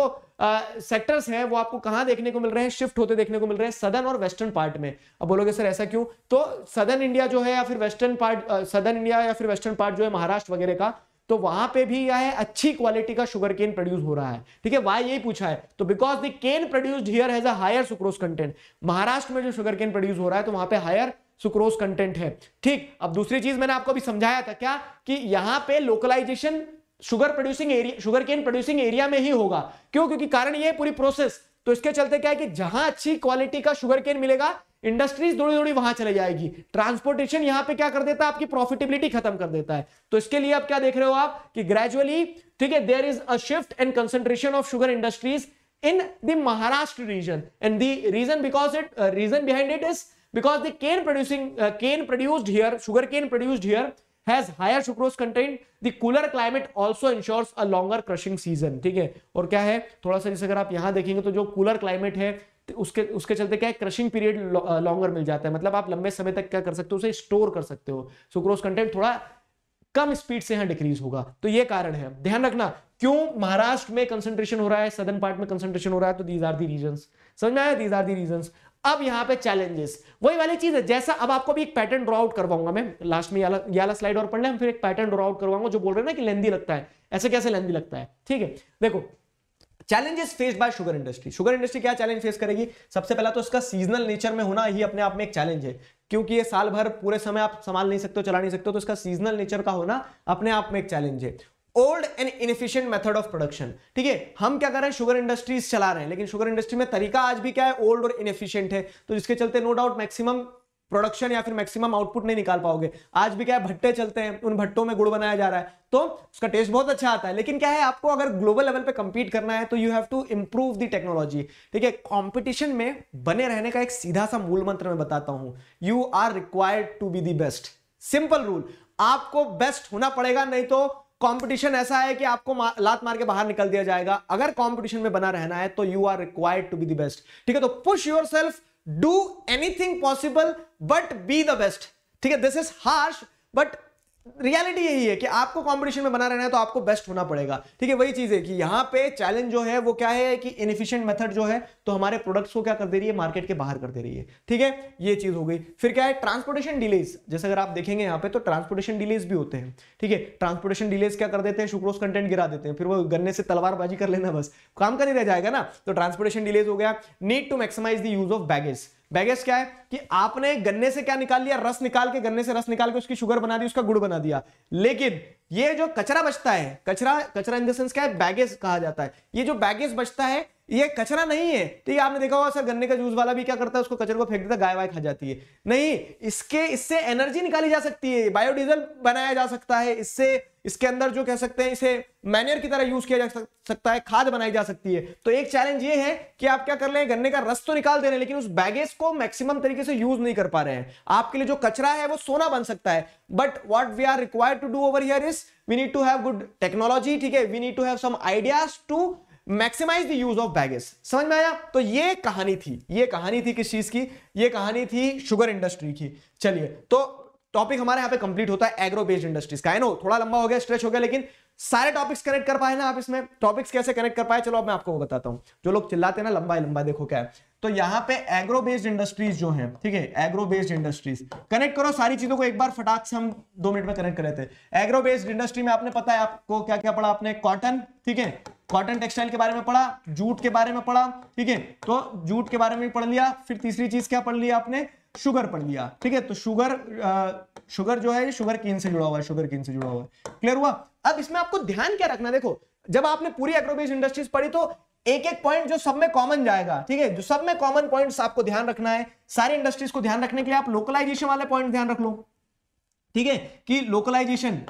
सेक्टर्स हैं वो आपको कहां देखने को मिल रहे हैं, शिफ्ट होते देखने को मिल रहे हैं सदर्न और वेस्टर्न पार्ट में। अब बोलोगे सर ऐसा क्यों, तो सदर्न इंडिया जो है या फिर वेस्टर्न पार्ट, सदर्न इंडिया या फिर वेस्टर्न पार्ट जो है महाराष्ट्र वगैरह का, तो वहां पे भी यह है अच्छी क्वालिटी का शुगर केन प्रोड्यूस हो रहा है, ठीक है। वाई यही पूछा है, तो because the cane produced here has a higher sucrose content, Maharashtra में जो शुगर केन प्रोड्यूस हो रहा है तो वहां पे हायर सुक्रोज कंटेंट है, ठीक। अब दूसरी चीज मैंने आपको अभी समझाया था क्या, कि यहां पे localisation sugar producing area, sugar cane producing area में ही होगा, क्यों, क्योंकि कारण ये पूरी प्रोसेस, तो इसके चलते क्या है कि जहां अच्छी क्वालिटी का शुगर केन मिलेगा इंडस्ट्रीज दौड़ी दौड़ी वहां चले जाएगी, ट्रांसपोर्टेशन यहां पे क्या कर देता है, आपकी प्रॉफिटेबिलिटी खत्म कर देता है। तो इसके लिए अब क्या देख रहे हो आप कि ग्रेजुअली, ठीक है, there is a shift and concentration of sugar industries in the Maharashtra region, and the reason behind it is because the cane produced here, sugar cane produced here has higher sucrose content. The cooler climate also ensures a longer crushing season, ठीक है। और क्या है, थोड़ा सा जैसे अगर आप यहां देखेंगे तो जो कूलर क्लाइमेट है उसके चलते क्या है, क्रशिंग पीरियड लॉन्गर मिल जाता है, मतलब आप लंबे समय तक क्या कर सकते हो, उसे स्टोर कर सकते हो, सुक्रोज कंटेंट थोड़ा कम स्पीड से यहां डिक्रीज होगा, तो ये कारण है। ध्यान रखना क्यों महाराष्ट्र में कंसंट्रेशन हो रहा है, सदर्न पार्ट में कंसंट्रेशन हो रहा है, तो दीज आर दी रीजंस, समझ में आया, दीज आर दी रीजंस। अब यहां पे चैलेंजेस, वही वाली चीज है, जैसा अब आपको भी एक पैटर्न ड्रॉ आउट करवाऊंगा मैं लास्ट में, ये वाला स्लाइड और पढ़ ले, हम फिर एक पैटर्न ड्रॉ आउट करवाऊंगा, जो बोल रहे हैं ना कि लेंदी लगता है, ऐसे कैसे लेंदी लगता है, ठीक है। देखो challenges faced bye sugar industry, sugar industry क्या चैलेंज फेस करेगी, सबसे पहला तो इसका सीजनल नेचर में होना ही अपने आप में एक चैलेंज है, क्योंकि ये साल भर पूरे समय आप संभाल नहीं सकते हो, चला नहीं सकते हो, तो इसका सीजनल नेचर का होना अपने आप में एक चैलेंज है। Old and inefficient method of production, ठीक है, हम क्या कर रहे हैं, शुगर इंडस्ट्रीज चला रहे हैं, लेकिन शुगर इंडस्ट्री में तरीका आज भी क्या है, ओल्ड और इनएफिशिएंट है, तो जिसके चलते नो डाउट मैक्सिमम प्रोडक्शन या फिर मैक्सिमम आउटपुट नहीं निकाल पाओगे। आज भी क्या है, भट्टे चलते हैं, उन भट्टों में गुड़ बनाया जा रहा है, तो उसका टेस्ट बहुत अच्छा आता है, लेकिन क्या है, आपको अगर ग्लोबल लेवल पे कंपीट करना है तो you have to improve the technology, ठीक है। कंपटीशन में बने रहने का एक सीधा सा मूल मंत्र मैं बताता हूं, you are required to be the best, simple rule, आपको बेस्ट होना पड़ेगा, नहीं तो कंपटीशन ऐसा है कि आपको लात मार के बाहर निकल दिया जाएगा। अगर कंपटीशन में बना रहना है तो you are required to be the best, ठीक है। तो push yourself, do anything possible but be the best, ठीक है। This is harsh but reality यही है कि आपको कंपटीशन में बना रहना है तो आपको बेस्ट होना पड़ेगा, ठीक है। वही चीज है कि यहां पे चैलेंज जो है वो क्या है कि इनएफिशिएंट मेथड जो है तो हमारे प्रोडक्ट्स को क्या कर दे रही है, मार्केट के बाहर कर दे रही है, ठीक है, ये चीज हो गई। फिर क्या है, ट्रांसपोर्टेशन डिलेज, जैसे अगर आप देखेंगे यहाँ पे तो ट्रांसपोर्टेशन डिलेज भी होते हैं, ठीक है। ट्रांसपोर्टेशन डिलेज क्या कर देते हैं, सुक्रोज कंटेंट गिरा देते हैं, फिर वो गन्ने से तलवारबाजी कर लेना, बस काम का नहीं रह जाएगा ना, तो ट्रांसपोर्टेशन डिलेज हो गया। Need to maximise the use of baggage, baggage क्या है कि आपने गन्ने से क्या निकाल लिया, रस निकाल के, गन्ने से रस निकाल के उसकी शुगर बना दी, उसका गुड़ बना दिया, लेकिन ये जो कचरा बचता है, कचरा इन द सेंस क्या है, बैगेज कहा जाता है, ये जो बैगेज बचता है ये कचरा नहीं है, ठीक है। आपने देखा होगा सर गन्ने का जूस वाला भी क्या करता है, उसको कचरे को फेंक देता है, गाय वाय खा जाती है, नहीं, इससे एनर्जी निकाली जा सकती है, बायोडीजल बनाया जा सकता है, इसके अंदर जो कह सकते हैं इसे मैन्योर की तरह यूज किया जा सकता है, खाद बनाई जा सकती है। तो एक चैलेंज ये है कि आप क्या कर रहे हैं, गन्ने का रस तो निकाल दे रहे हैं लेकिन उस बैगेज को मैक्सिमम तरीके से यूज नहीं कर पा रहे हैं। आपके लिए जो कचरा है वो सोना बन सकता है, but what we are required to do over here is we need to have good technology, ठीक है, we need to have some ideas to maximise the use of baggage. समझ में आया, तो ये कहानी थी किस चीज की, ये कहानी थी शुगर इंडस्ट्री की। चलिए, तो टॉपिक हमारे यहाँ पे कंप्लीट होता है एग्रो बेस्ड इंडस्ट्रीज का, है ना, थोड़ा लंबा हो गया, स्ट्रेच हो गया, लेकिन सारे टॉपिक्स कनेक्ट कर पाए ना आप इसमें, टॉपिक्स कैसे कनेक्ट कर पाए, चलो अब मैं आपको बताता हूं। जो लोग चिल्लाते हैं ना लंबा लंबा, देखो क्या है, तो यहाँ पे एग्रो बेस्ड इंडस्ट्रीज जो हैं, ठीक है, एग्रो बेस्ड इंडस्ट्रीज कनेक्ट करो सारी चीजों को एक बार फटाक से, हम 2 मिनट में कनेक्ट कर रहे थे। एग्रो बेस्ड इंडस्ट्री में आपने पता है आपको क्या क्या पढ़ा, आपने कॉटन, ठीक है, कॉटन टेक्सटाइल के बारे में पढ़ा, जूट के बारे में पढ़ा, ठीक है, तो जूट के बारे में पढ़ लिया। फिर तीसरी चीज क्या पढ़ लिया आपने, शुगर पढ़ लिया, ठीक है। तो शुगर जो है शुगर केन से जुड़ा हुआ है, शुगर केन से जुड़ा हुआ है, क्लियर हुआ। अब इसमें आपको ध्यान क्या रखना, देखो जब आपने पूरी एग्रो बेस्ड इंडस्ट्रीज पढ़ी तो एक एक पॉइंट जो सब में कॉमन जाएगा, ठीक है, जो सब में कॉमन पॉइंट्स आपको ध्यान रखना है। सारी इंडस्ट्रीज को ध्यान रखने के लिए आप लोकलाइजेशन वाले पॉइंट ध्यान रख लो, ठीक है, कि लोकलाइजेशन,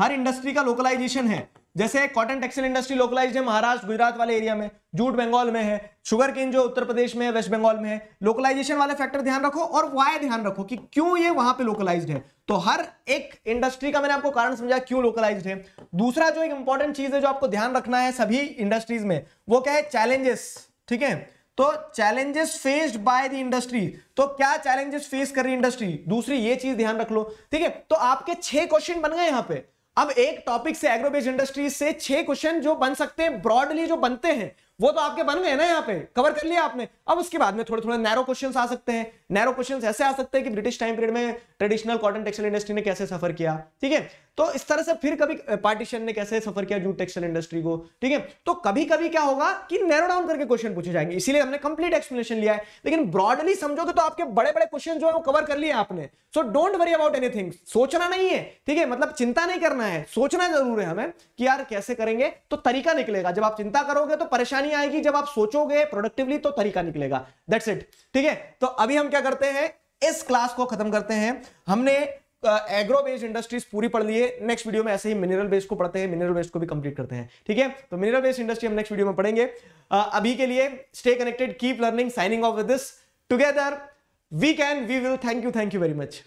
हर इंडस्ट्री का लोकलाइजेशन है,
जैसे कॉटन टेक्सटाइल इंडस्ट्री लोकलाइज्ड है महाराष्ट्र गुजरात वाले एरिया में, जूट बंगाल में है, शुगर केन जो उत्तर प्रदेश में है, वेस्ट बंगाल में है। लोकलाइजेशन वाले फैक्टर ध्यान रखो और वाई ध्यान रखो कि क्यों ये वहां पे लोकलाइज्ड है। तो हर एक इंडस्ट्री का मैंने आपको कारण समझाया क्यों लोकलाइज्ड है। दूसरा जो एक इंपॉर्टेंट चीज है जो आपको ध्यान रखना है सभी इंडस्ट्रीज में, वो क्या है, चैलेंजेस। ठीक है, तो challenges faced by the industry, तो क्या चैलेंजेस फेस कर रही इंडस्ट्री, दूसरी ये चीज ध्यान रख लो। ठीक है, तो आपके 6 क्वेश्चन बन गए यहां पे। अब एक टॉपिक से एग्रो बेस्ड इंडस्ट्रीज से 6 क्वेश्चन जो बन सकते हैं, ब्रॉडली जो बनते हैं वो तो आपके बन गए ना, यहाँ पे कवर कर लिया आपने। अब उसके बाद में थोड़े थोड़े नैरो क्वेश्चंस आ सकते हैं। नैरो क्वेश्चंस ऐसे आ सकते हैं कि ब्रिटिश टाइम पीरियड में ट्रेडिशनल कॉटन टेक्सटाइल इंडस्ट्री ने कैसे सफर किया। ठीक है, तो इस तरह से फिर कभी पार्टीशन ने कैसे सफर किया जूट टेक्सटाइल इंडस्ट्री को। ठीक है, तो कभी कभी क्या होगा कि नैरो डाउन करके क्वेश्चन पूछे जाएंगे, इसीलिए हमने कंप्लीट एक्सप्लेनेशन लिया है। लेकिन ब्रॉडली समझोगे तो आपके बड़े बड़े क्वेश्चन जो है वो कवर कर लिए आपने। So don't worry about anything, सोचना नहीं है। ठीक है, मतलब चिंता नहीं करना है, सोचना जरूर है हमें कि यार कैसे करेंगे तो तरीका निकलेगा। जब आप चिंता करोगे तो परेशानी आएगी, जब आप सोचोगे प्रोडक्टिवली तो तरीका निकलेगा। That's it. ठीक है, तो अभी हम क्या करते हैं, इस क्लास को खत्म करते हैं। हमने एग्रो बेस्ड इंडस्ट्रीज पूरी पढ़ ली है। नेक्स्ट वीडियो में ऐसे ही मिनरल बेस्ड को पढ़ते हैं, मिनरल बेस्ड को भी कंप्लीट करते हैं। ठीक है, तो मिनरल बेस्ड इंडस्ट्री हम नेक्स्ट वीडियो में पढ़ेंगे। अभी के लिए stay connected, keep learning, signing off with this, together we can, we will. Thank you very much.